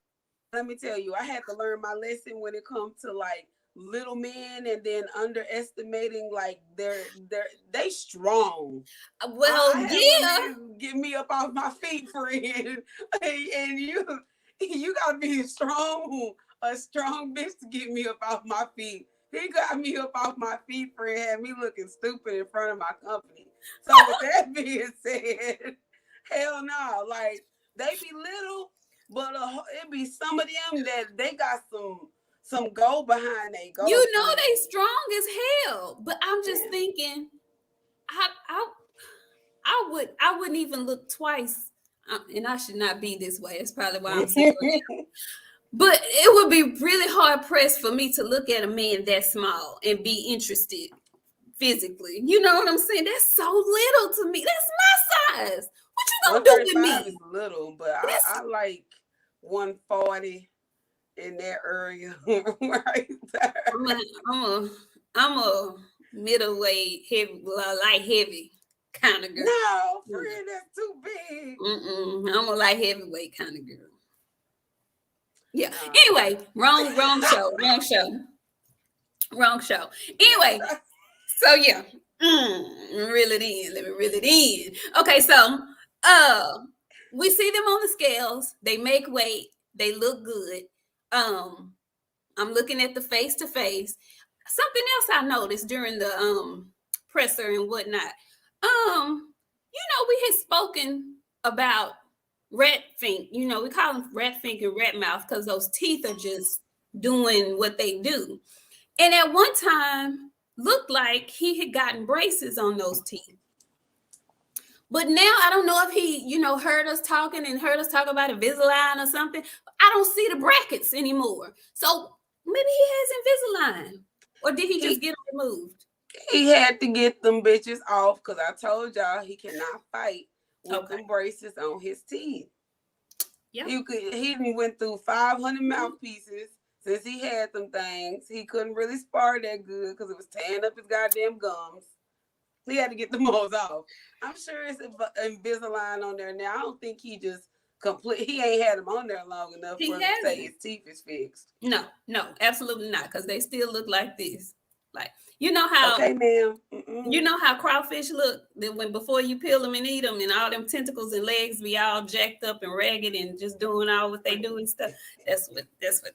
B: Let me tell you, I had to learn my lesson when it comes to like little men and then underestimating like they strong.
A: Well,
B: get me up off my feet, friend. And you gotta be a strong bitch to get me up off my feet. He got me up off my feet, friend, had me looking stupid in front of my company. So with that being said, hell no, like they be little, but it be some of them that they got some go behind they go.
A: They strong as hell. But I'm just thinking, I wouldn't even look twice. And I should not be this way. That's probably why I'm saying. But it would be really hard pressed for me to look at a man that small and be interested physically. You know what I'm saying? That's so little to me. That's my size. What you gonna do with me?
B: Is little, but I like 140. in that area right there.
A: I'm a middleweight, heavy, light heavy kind of girl.
B: No, friend, that's too big.
A: I'm a light heavyweight kind of girl. Yeah. Anyway, wrong show. Anyway, so yeah. Reel it in. Let me reel it in. Okay, so we see them on the scales. They make weight. They look good. I'm looking at the face to face. Something else I noticed during the presser and whatnot. We had spoken about rat fink. We call them rat fink and rat mouth because those teeth are just doing what they do. And at one time, looked like he had gotten braces on those teeth. But now I don't know if he, heard us talking and heard us talk about Invisalign or something. I don't see the brackets anymore. So maybe he has Invisalign. Or did he just get them removed?
B: He had to get them bitches off because I told y'all he cannot fight with them braces on his teeth. Yeah. He went through 500 mouthpieces since he had them things. He couldn't really spar that good because it was tearing up his goddamn gums. He had to get the moles off. I'm sure it's Invisalign on there now. I don't think he just he ain't had them on there long enough for him to say his teeth is fixed.
A: No, absolutely not, because they still look like this. Like, you know how
B: okay, ma'am.
A: You know how crawfish look when before you peel them and eat them, and all them tentacles and legs be all jacked up and ragged and just doing all what they do and stuff. That's what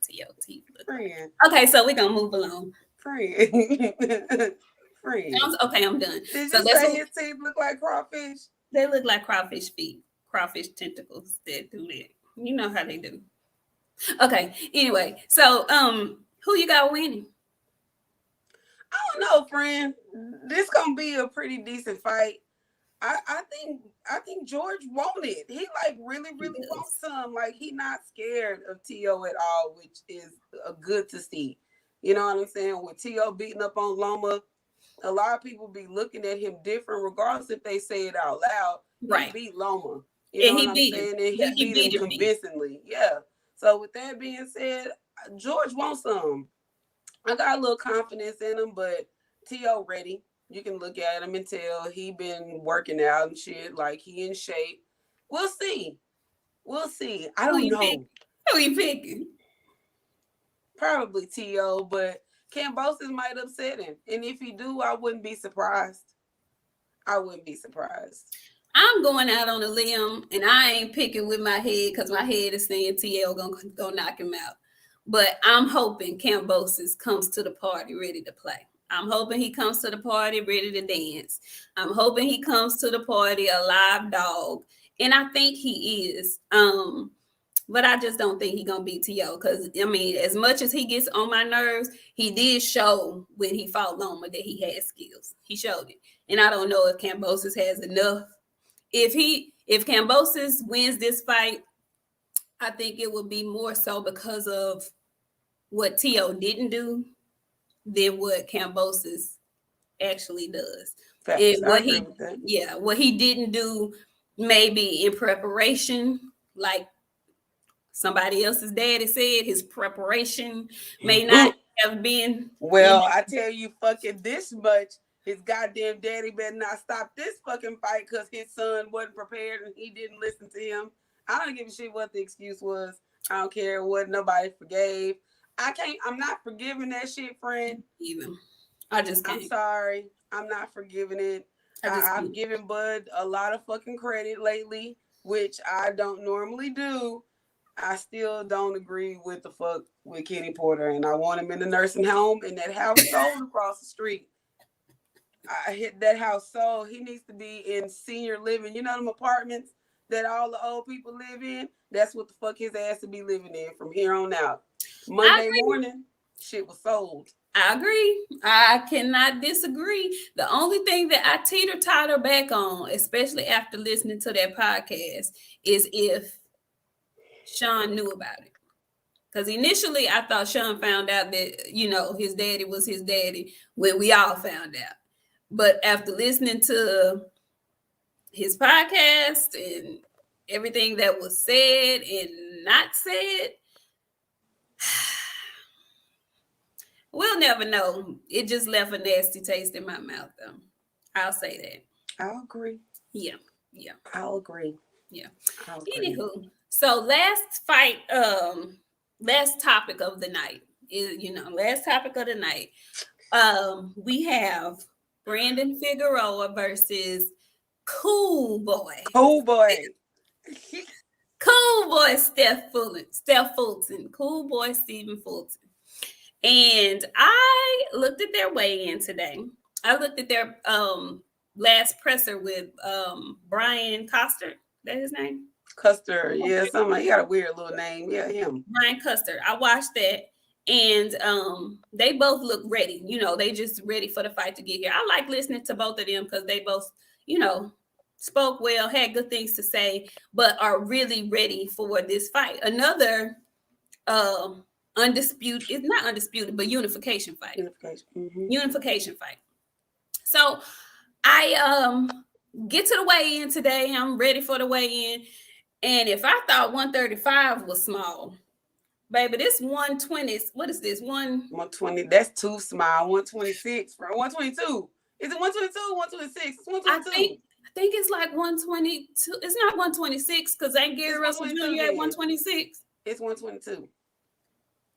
A: T.O. teeth look like. Okay, so we're gonna move along.
B: Friend.
A: Okay, I'm done.
B: Did you say his teeth look like crawfish?
A: They look like crawfish feet, crawfish tentacles that do that. You know how they do. Okay, anyway, so who you got winning?
B: I don't know, friend. This gonna be a pretty decent fight. I think George wanted. He really wants some. Like, he not scared of T.O. at all, which is good to see. You know what I'm saying? With T.O. beating up on Loma, a lot of people be looking at him different, regardless if they say it out loud. Right. He beat Loma. You know what I'm saying? And he beat him convincingly. Yeah. So with that being said, George wants some. I got a little confidence in him, but T.O. ready. You can look at him and tell he been working out and shit. Like, he in shape. We'll see. I don't know.
A: Who you picking?
B: Probably T.O., but Kambosos might upset him. And if he do, I wouldn't be surprised.
A: I'm going out on a limb, and I ain't picking with my head because my head is saying T.O. gonna knock him out. But I'm hoping Kambosos comes to the party ready to play. I'm hoping he comes to the party ready to dance. I'm hoping he comes to the party a live dog. And I think he is. But I just don't think he's going to beat T.O. Because, as much as he gets on my nerves, he did show when he fought Loma that he had skills. He showed it. And I don't know if Kambosos has enough. If Kambosos wins this fight, I think it will be more so because of what T.O. didn't do than what Kambosos actually does. And what he didn't do maybe in preparation, like somebody else's daddy said, his preparation may not have been.
B: Well, I tell you fucking this much, his goddamn daddy better not stop this fucking fight because his son wasn't prepared and he didn't listen to him. I don't give a shit what the excuse was. I don't care what nobody forgave. I'm not forgiving that shit, friend.
A: Even. I just can't.
B: I'm sorry. I'm not forgiving it. I've given Bud a lot of fucking credit lately, which I don't normally do. I still don't agree with the fuck with Kenny Porter, and I want him in the nursing home, and that house sold across the street. I hit that house sold. He needs to be in senior living. You know them apartments that all the old people live in? That's what the fuck his ass to be living in from here on out. Monday morning, shit was sold.
A: I agree. I cannot disagree. The only thing that I teeter-totter back on, especially after listening to that podcast, is if Sean knew about it. Because initially I thought Sean found out that, his daddy was his daddy when we all found out. But after listening to his podcast and everything that was said and not said, We'll never know. It just left a nasty taste in my mouth, though. I'll say that.
B: I'll agree.
A: Yeah, yeah,
B: I'll agree.
A: yeah.
B: I'll agree.
A: Anywho, so last topic of the night is, last topic of the night. We have Brandon Figueroa versus Cool Boy.
B: Cool boy.
A: Cool Boy Steph Fulton. Cool Boy Stephen Fulton. And I looked at their weigh-in today. I looked at their last presser with Brian Coster. That his name?
B: Custer. Yeah, something. He got a weird little name. Yeah, him.
A: Brian Custer. I watched that. And they both look ready. They just ready for the fight to get here. I like listening to both of them because they both, spoke well, had good things to say, but are really ready for this fight. Another undisputed, it's not undisputed, but unification fight. Unification fight. So I get to the weigh-in today. I'm ready for the weigh-in. And if I thought 135 was small, baby, this 120, what is this?
B: 120, that's too small. 126, 122. Is it 122? 126? 122.
A: I think it's like 122. It's not 126 because ain't Gary Russell Jr. at 126?
B: It's 122.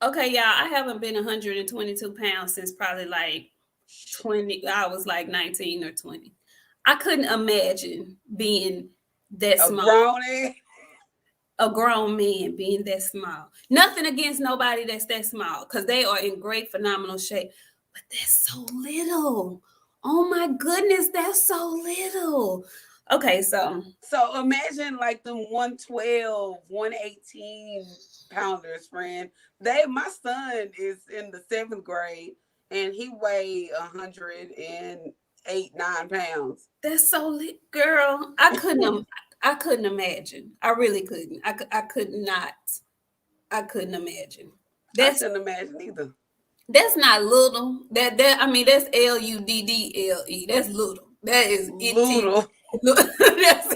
A: Okay, y'all, I haven't been 122 pounds since probably like 20. I was like 19 or 20. I couldn't imagine being that small. A grown man being that small. Nothing against nobody that's that small because they are in great, phenomenal shape. But that's so little. Oh my goodness, that's so little. Okay, so
B: imagine like them 112, 118 pounders, friend. My son is in the 7th grade and he weighed 108, 9 pounds.
A: That's so little, girl. I couldn't imagine. I really couldn't. I could not. I couldn't imagine.
B: I couldn't imagine either.
A: That's not little. That's LUDDLE. That's little. That is
B: little.
A: That's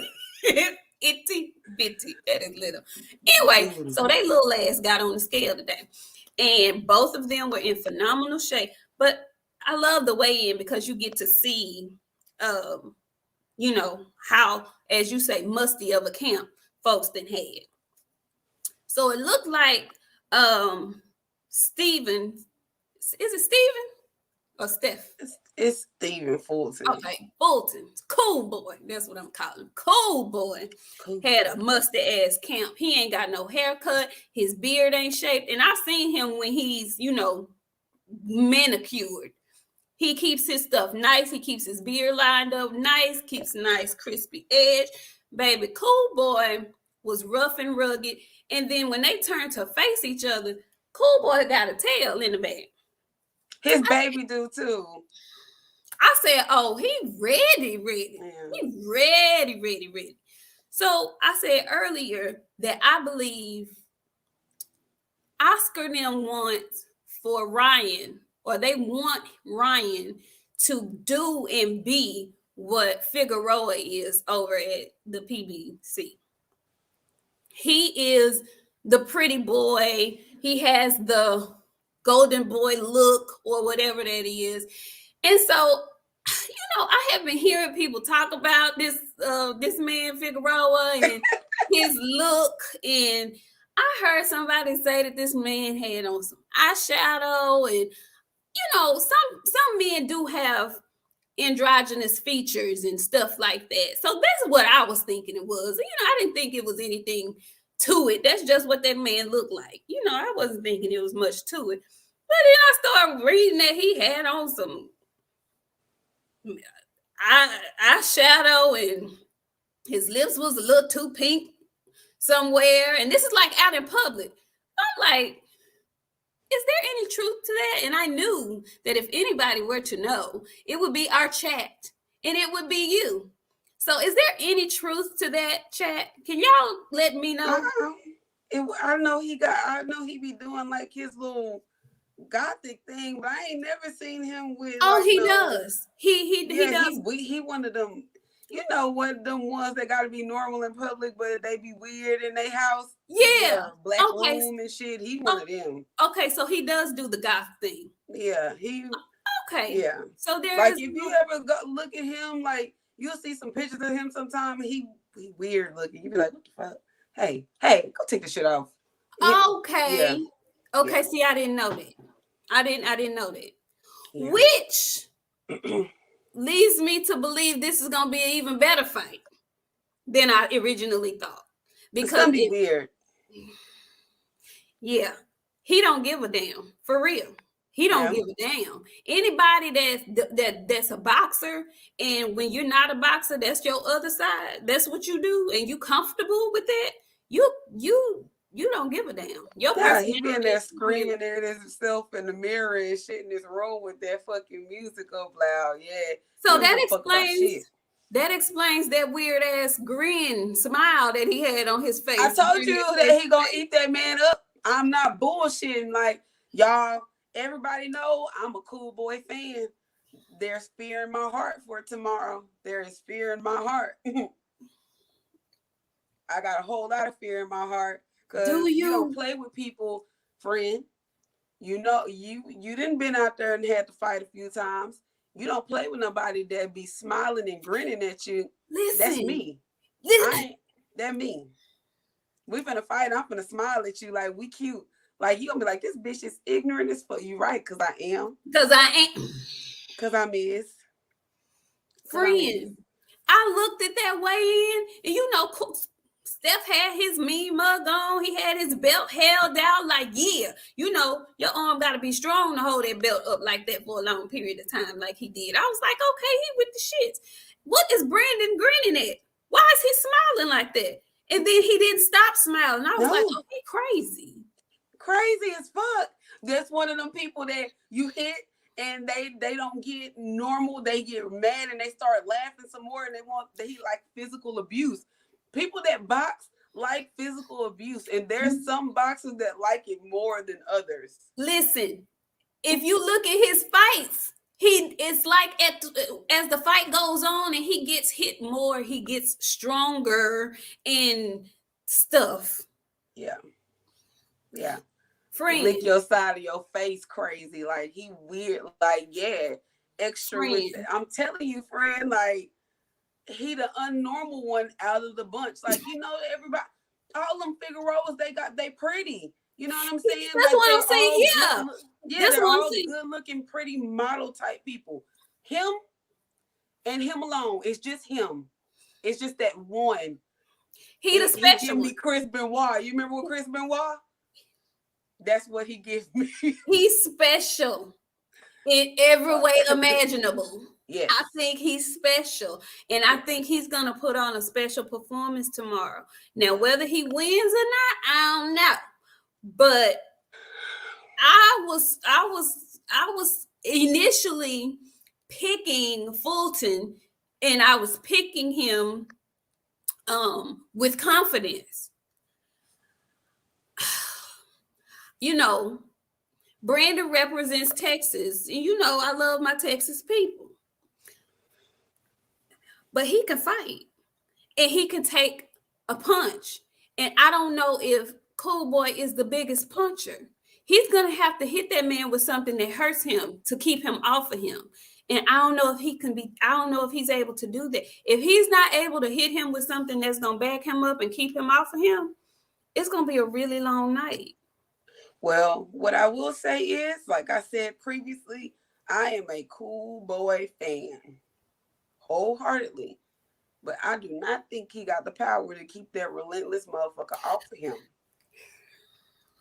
A: itty bitty. That is little. Anyway, so they little ass got on the scale today, and both of them were in phenomenal shape. But I love the weigh-in because you get to see, how, as you say, musty of a camp folks then had. So it looked like Steven. Is it Steven or Steph?
B: It's Stephen Fulton.
A: Okay, Fulton. Cool boy. That's what I'm calling him. Cool boy. Had a musty ass camp. He ain't got no haircut. His beard ain't shaped. And I've seen him when he's, manicured. He keeps his stuff nice. He keeps his beard lined up nice. Keeps a nice crispy edge. Baby, Cool Boy was rough and rugged. And then when they turned to face each other, Cool Boy got a tail in the back.
B: His baby do too.
A: I said, oh, he ready. Yeah. He ready. So I said earlier that I believe Oscar them wants for Ryan, or they want Ryan to do and be what Figueroa is over at the PBC. He is the pretty boy. He has the golden boy look or whatever that is. And so, I have been hearing people talk about this man Figueroa and his look. And I heard somebody say that this man had on some eyeshadow, and some men do have androgynous features and stuff like that. So that's what I was thinking it was. I didn't think it was anything to it. That's just what that man looked like. I wasn't thinking it was much to it. But then I started reading that he had on some eyeshadow and his lips was a little too pink somewhere. And this is like out in public. I'm like, is there any truth to that? And I knew that if anybody were to know, it would be our chat and it would be you. So is there any truth to that, chat? Can y'all let me know?
B: I know he be doing like his little gothic thing, but I ain't never seen him with.
A: Oh, he does. He does.
B: He one of them. You know what? Them ones that got to be normal in public, but they be weird in their house.
A: Yeah.
B: Black
A: Okay.
B: room and shit. He one of them.
A: Okay, so he does do the goth thing.
B: Yeah,
A: Okay.
B: Yeah.
A: So there
B: like
A: is
B: if you ever go look at him, like you'll see some pictures of him sometime. He weird looking. You be like, what the fuck? Hey, go take the shit off.
A: Okay.
B: Yeah.
A: Okay.
B: Yeah.
A: See, I didn't know that. I didn't know that.
B: Yeah.
A: Which leads me to believe this is gonna be an even better fight than I originally thought.
B: Because it's gonna be weird.
A: Yeah, he don't give a damn for real. He don't give a damn. Anybody that's a boxer, and when you're not a boxer, that's your other side. That's what you do, and you comfortable with that. You don't give a damn. Your person.
B: He been there screaming at himself in the mirror and shit in his room with that fucking music up loud. Yeah.
A: So that explains that weird ass grin smile that he had on his face.
B: I told you that he gonna eat that man up. I'm not bullshitting. Like, y'all, everybody know I'm a Cool Boy fan. There's fear in my heart for tomorrow. There is fear in my heart. I got a whole lot of fear in my heart. Because you don't play with people, friend. You know, you didn't been out there and had to fight a few times. You don't play with nobody that be smiling and grinning at you.
A: Listen,
B: that's me. That me. We finna fight. I'm finna smile at you like we cute. Like you gonna be like, this bitch is ignorant as fuck. You right? Because I am.
A: Because I am.
B: Because I miss.
A: Friend, I looked at that weigh-in, and you know, Steph had his mean mug on. He had his belt held down. Like, yeah, you know, your arm got to be strong to hold that belt up like that for a long period of time, like he did. I was like, okay, he with the shits. What is Brandon grinning at? Why is he smiling like that? And then he didn't stop smiling. I was like, oh, he crazy.
B: Crazy as fuck. That's one of them people that you hit and they don't get normal. They get mad and they start laughing some more and they like physical abuse. People that box like physical abuse, and there's some boxers that like it more than others.
A: Listen, if you look at his fights, it's like as the fight goes on and he gets hit more, he gets stronger and stuff.
B: Yeah.
A: Friend,
B: lick your side of your face crazy, like he weird, like extra. I'm telling you, friend, like he the unnormal one out of the bunch. Like, you know, everybody, all them Figueroas, they pretty. You know what I'm saying?
A: That's what I'm saying.
B: Yeah, they're all good looking, pretty model type people. Him and him alone. It's just him. It's just that one.
A: He the special.
B: He give me Chris Benoit. You remember what Chris Benoit? That's what he gives me.
A: He's special in every way imaginable.
B: Yes.
A: I think he's special, and I think he's gonna put on a special performance tomorrow. Now, whether he wins or not, I don't know. But I was initially picking Fulton, and I was picking him with confidence. You know, Brandon represents Texas, and you know I love my Texas people. But he can fight, and he can take a punch. And I don't know if Cool Boy is the biggest puncher. He's going to have to hit that man with something that hurts him to keep him off of him. And I don't know if he's able to do that. If he's not able to hit him with something that's going to back him up and keep him off of him, it's going to be a really long night.
B: Well, what I will say is, like I said previously, I am a Cool Boy fan. Wholeheartedly. But I do not think he got the power to keep that relentless motherfucker off of him.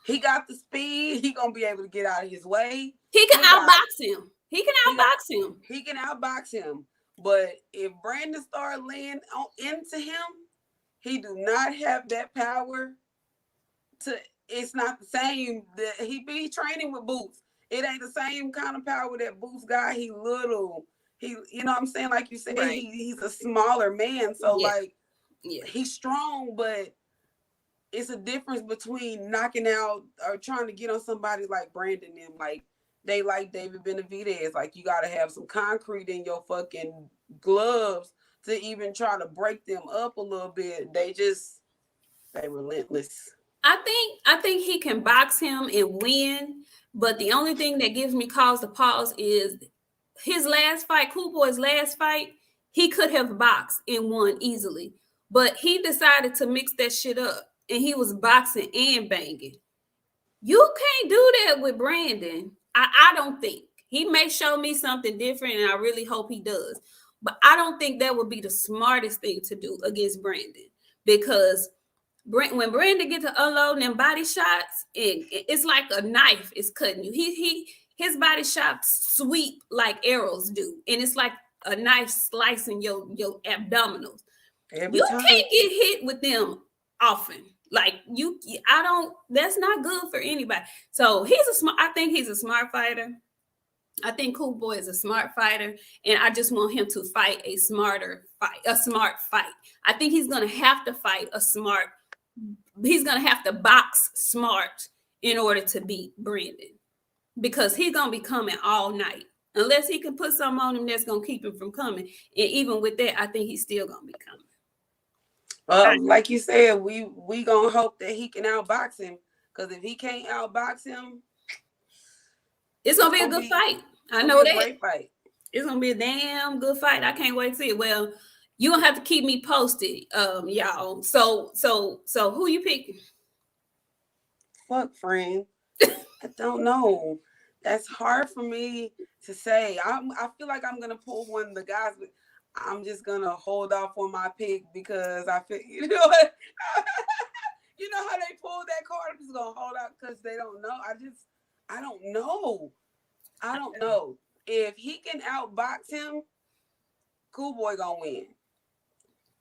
B: He got the speed. He gonna be able to get out of his way.
A: He can outbox him. He can
B: outbox him. But if Brandon start laying into him, he do not have that power to. It's not the same. That he be training with Boots. It ain't the same kind of power that Boots got. He little. He, you know what I'm saying? Like you said, right. He's a smaller man. So he's strong, but it's a difference between knocking out or trying to get on somebody like Brandon and like they like David Benavidez. Like you got to have some concrete in your fucking gloves to even try to break them up a little bit. They relentless.
A: I think he can box him and win, but the only thing that gives me cause to pause is his last fight, Cool Boy's last fight. He could have boxed and won easily, but he decided to mix that shit up, and he was boxing and banging. You can't do that with Brandon. I don't think. He may show me something different, and I really hope he does. But I don't think that would be the smartest thing to do against Brandon, because when Brandon gets to unloading them body shots, it's like a knife is cutting you. His body shots sweep like arrows do, and it's like a knife slicing your abdominals.
B: Every
A: You
B: time.
A: can't get hit with them often. Like I don't. That's not good for anybody. So I think he's a smart fighter. I think Cool Boy is a smart fighter, and I just want him to fight a smart fight. I think he's gonna have to fight a smart. He's gonna have to box smart in order to beat Brandon, because he's gonna be coming all night. Unless he can put something on him that's gonna keep him from coming, and even with that, I think he's still gonna be coming.
B: Like you said, we gonna hope that he can outbox him. Because if he can't outbox him,
A: it's gonna be a good fight. I know that.
B: Great fight.
A: It's gonna be a damn good fight. I can't wait to see it. Well, you gonna have to keep me posted, y'all. So who you picking?
B: Fuck, friend. I don't know. That's hard for me to say. I feel like I'm gonna pull one of the guys, but I'm just gonna hold off on my pick because I feel you know what? You know how they pulled that card? I'm just gonna hold out because they don't know. I don't know. I don't know. If he can outbox him, Cool Boy gonna win.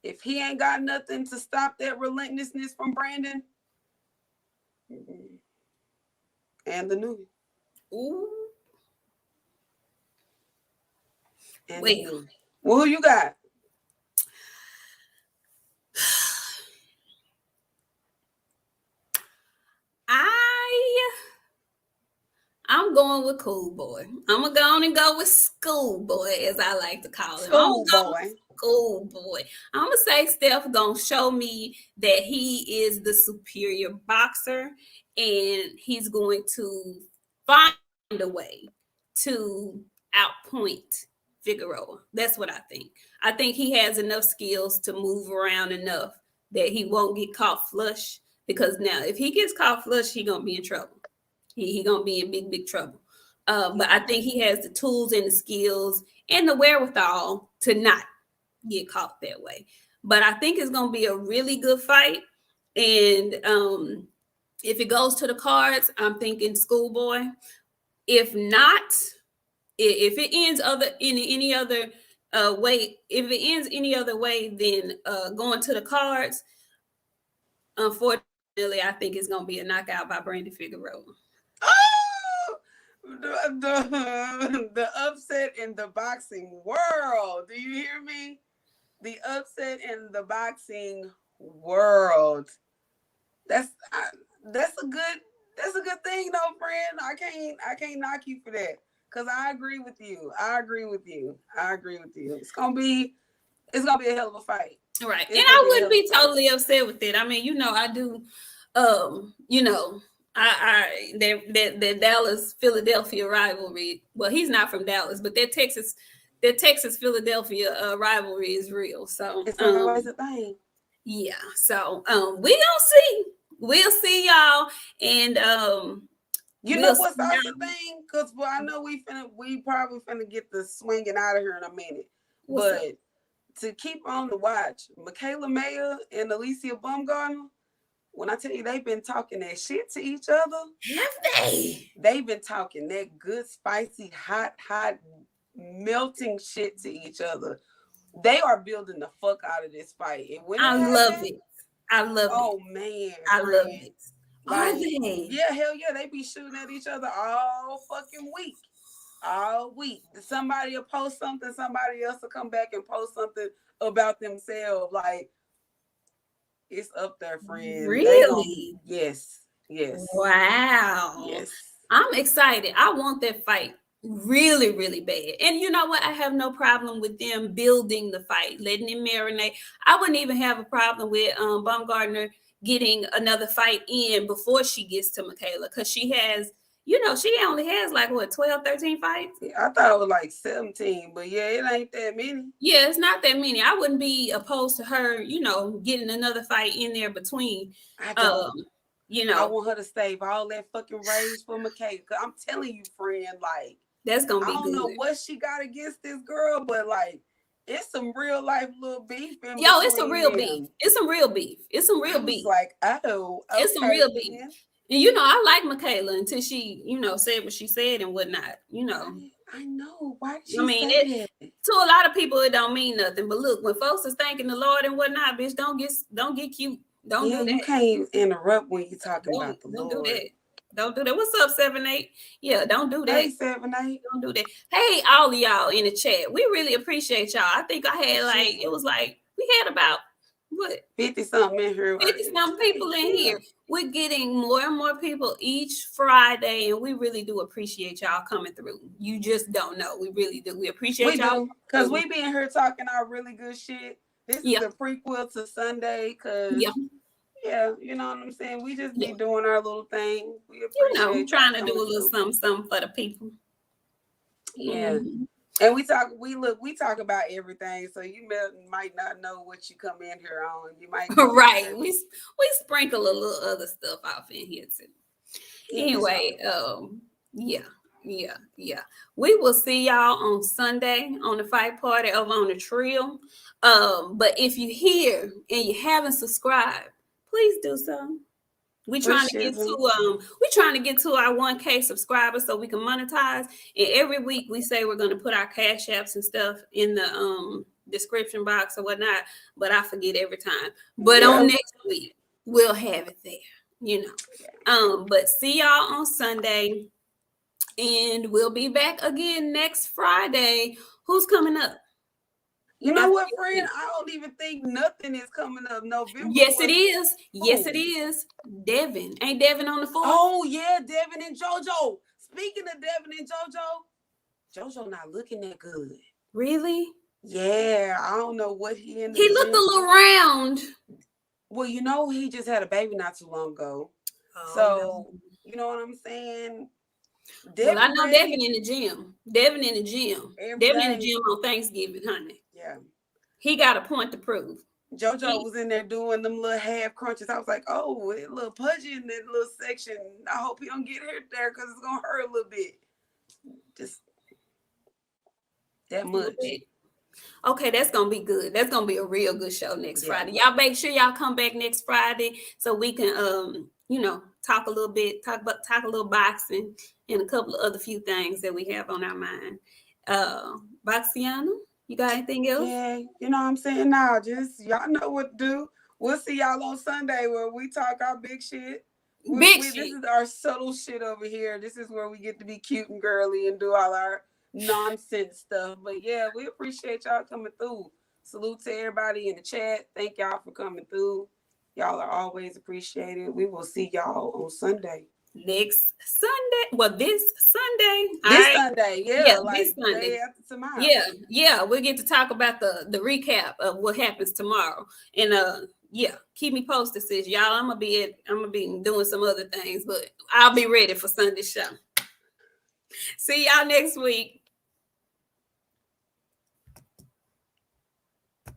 B: If he ain't got nothing to stop that relentlessness from Brandon, and the new.
A: Ooh.
B: And
A: wait.
B: Well, who you got?
A: I'm going with Cool Boy. I'm gonna go on and go with Schoolboy, as I like to call him. Schoolboy. I'm gonna say Steph gonna show me that he is the superior boxer, and he's going to find a way to outpoint Figueroa. That's what I think. I think he has enough skills to move around enough that he won't get caught flush. Because now, if he gets caught flush, he gonna be in trouble. He gonna be in big trouble. But I think he has the tools and the skills and the wherewithal to not get caught that way. But I think it's gonna be a really good fight. And if it goes to the cards, I'm thinking Schoolboy. If not, if it ends any other way, if it ends any other way than going to the cards, unfortunately, I think it's gonna be a knockout by Brandon Figueroa.
B: Oh, the upset in the boxing world. Do you hear me? The upset in the boxing world. That's a good thing though, friend. I can't knock you for that. Cause I agree with you. It's gonna be a hell of a fight.
A: Right. And I wouldn't be totally upset with it. I mean, I do the Dallas Philadelphia rivalry. Well, he's not from Dallas, but that Texas Philadelphia rivalry is real. So
B: it's always a thing.
A: Yeah. So we gonna see. We'll see y'all. And
B: you know what's also the thing? Because I know we probably finna get the swinging out of here in a minute. But to keep on the watch, Michaela Mayer and Alicia Baumgartner, when I tell you they've been talking that shit to each other.
A: Have they?
B: They've been talking that good, spicy, hot, melting shit to each other. They are building the fuck out of this fight. And when
A: I love it.
B: Oh man.
A: I love it.
B: Like, are they? Yeah, hell yeah. They be shooting at each other all fucking week. All week. Somebody will post something, somebody else will come back and post something about themselves. Like, it's up there, friend.
A: Really?
B: Yes.
A: Wow.
B: Yes.
A: I'm excited. I want that fight really, really bad. And you know what? I have no problem with them building the fight, letting it marinate. I wouldn't even have a problem with Baumgartner getting another fight in before she gets to Michaela, because she has, she only has like what, 12, 13 fights.
B: I thought it was like 17, but yeah, it ain't that many.
A: Yeah, it's not that many. I wouldn't be opposed to her, getting another fight in there between.
B: I don't.
A: I
B: want her to save all that fucking rage for Michaela. Cause I'm telling you, friend, like,
A: that's gonna be good.
B: I don't know what she got against this girl, but like, it's some real life little beef.
A: It's some real beef. It's some real beef. It's some real beef.
B: Like, oh, okay,
A: it's some real beef. And I like Michaela until she, said what she said and whatnot.
B: I know. Why did she say that?
A: To a lot of people, it don't mean nothing. But look, when folks is thanking the Lord and whatnot, bitch, don't get cute. Don't do that.
B: You can't interrupt when you're talking about the Lord.
A: Don't do that. Don't do that. What's up, 7-8? Yeah, don't do that.
B: Hey, 7-8.
A: Don't do that. Hey, all of y'all in the chat. We really appreciate y'all. I think I had we had about what?
B: 50-something in here.
A: 50-something people in here. We're getting more and more people each Friday, and we really do appreciate y'all coming through. You just don't know. We really do. We appreciate y'all.
B: Because we be in here talking our really good shit. This is a prequel to Sunday, because you know what I'm saying? We just be doing our little thing. We appreciate
A: trying to do a little something for the people.
B: Yeah. Mm-hmm. And we talk about everything, so you might not know what you come in here on. You might
A: right. We sprinkle a little other stuff off in here too. Anyway, we will see y'all on Sunday on the fight party over on the Trill. But if you're here and you haven't subscribed, please do so. We're trying to get to our 1K subscribers so we can monetize. And every week we say we're going to put our cash apps and stuff in the description box or whatnot, but I forget every time. But on next week we'll have it there, But see y'all on Sunday, and we'll be back again next Friday. Who's coming up?
B: You know what, friend? I don't even think nothing is coming up November.
A: Yes, it is. Yes, it is. Devin. Ain't Devin on the 4th?
B: Oh, yeah, Devin and JoJo. Speaking of Devin and JoJo not looking that good.
A: Really?
B: Yeah, I don't know what he in.
A: He looked a little round.
B: Well, he just had a baby not too long ago. So, you know what I'm saying?
A: Well, I know Devin in the gym. Devin in the gym on Thanksgiving, honey.
B: Yeah.
A: He got a point to prove.
B: JoJo was in there doing them little half crunches. I was like, oh, a little pudgy in that little section. I hope he don't get hurt there because it's going to hurt a little bit. Just that much.
A: Okay, that's going to be good. That's going to be a real good show next Friday. Y'all make sure y'all come back next Friday so we can, talk a little bit, talk a little boxing and a couple of other few things that we have on our mind. BOXIANA, you got anything else?
B: Yeah, you know what I'm saying? Now, just y'all know what to do. We'll see y'all on Sunday where we talk our big shit. This is our subtle shit over here. This is where we get to be cute and girly and do all our nonsense stuff. But yeah, we appreciate y'all coming through. Salute to everybody in the chat. Thank y'all for coming through. Y'all are always appreciated. We will see y'all on Sunday.
A: Next Sunday. Well, this Sunday.
B: Sunday,
A: this Sunday.
B: Day after tomorrow.
A: Yeah. We'll get to talk about the recap of what happens tomorrow. And keep me posted, sis. Y'all, I'm gonna be doing some other things, but I'll be ready for Sunday's show. See y'all next week.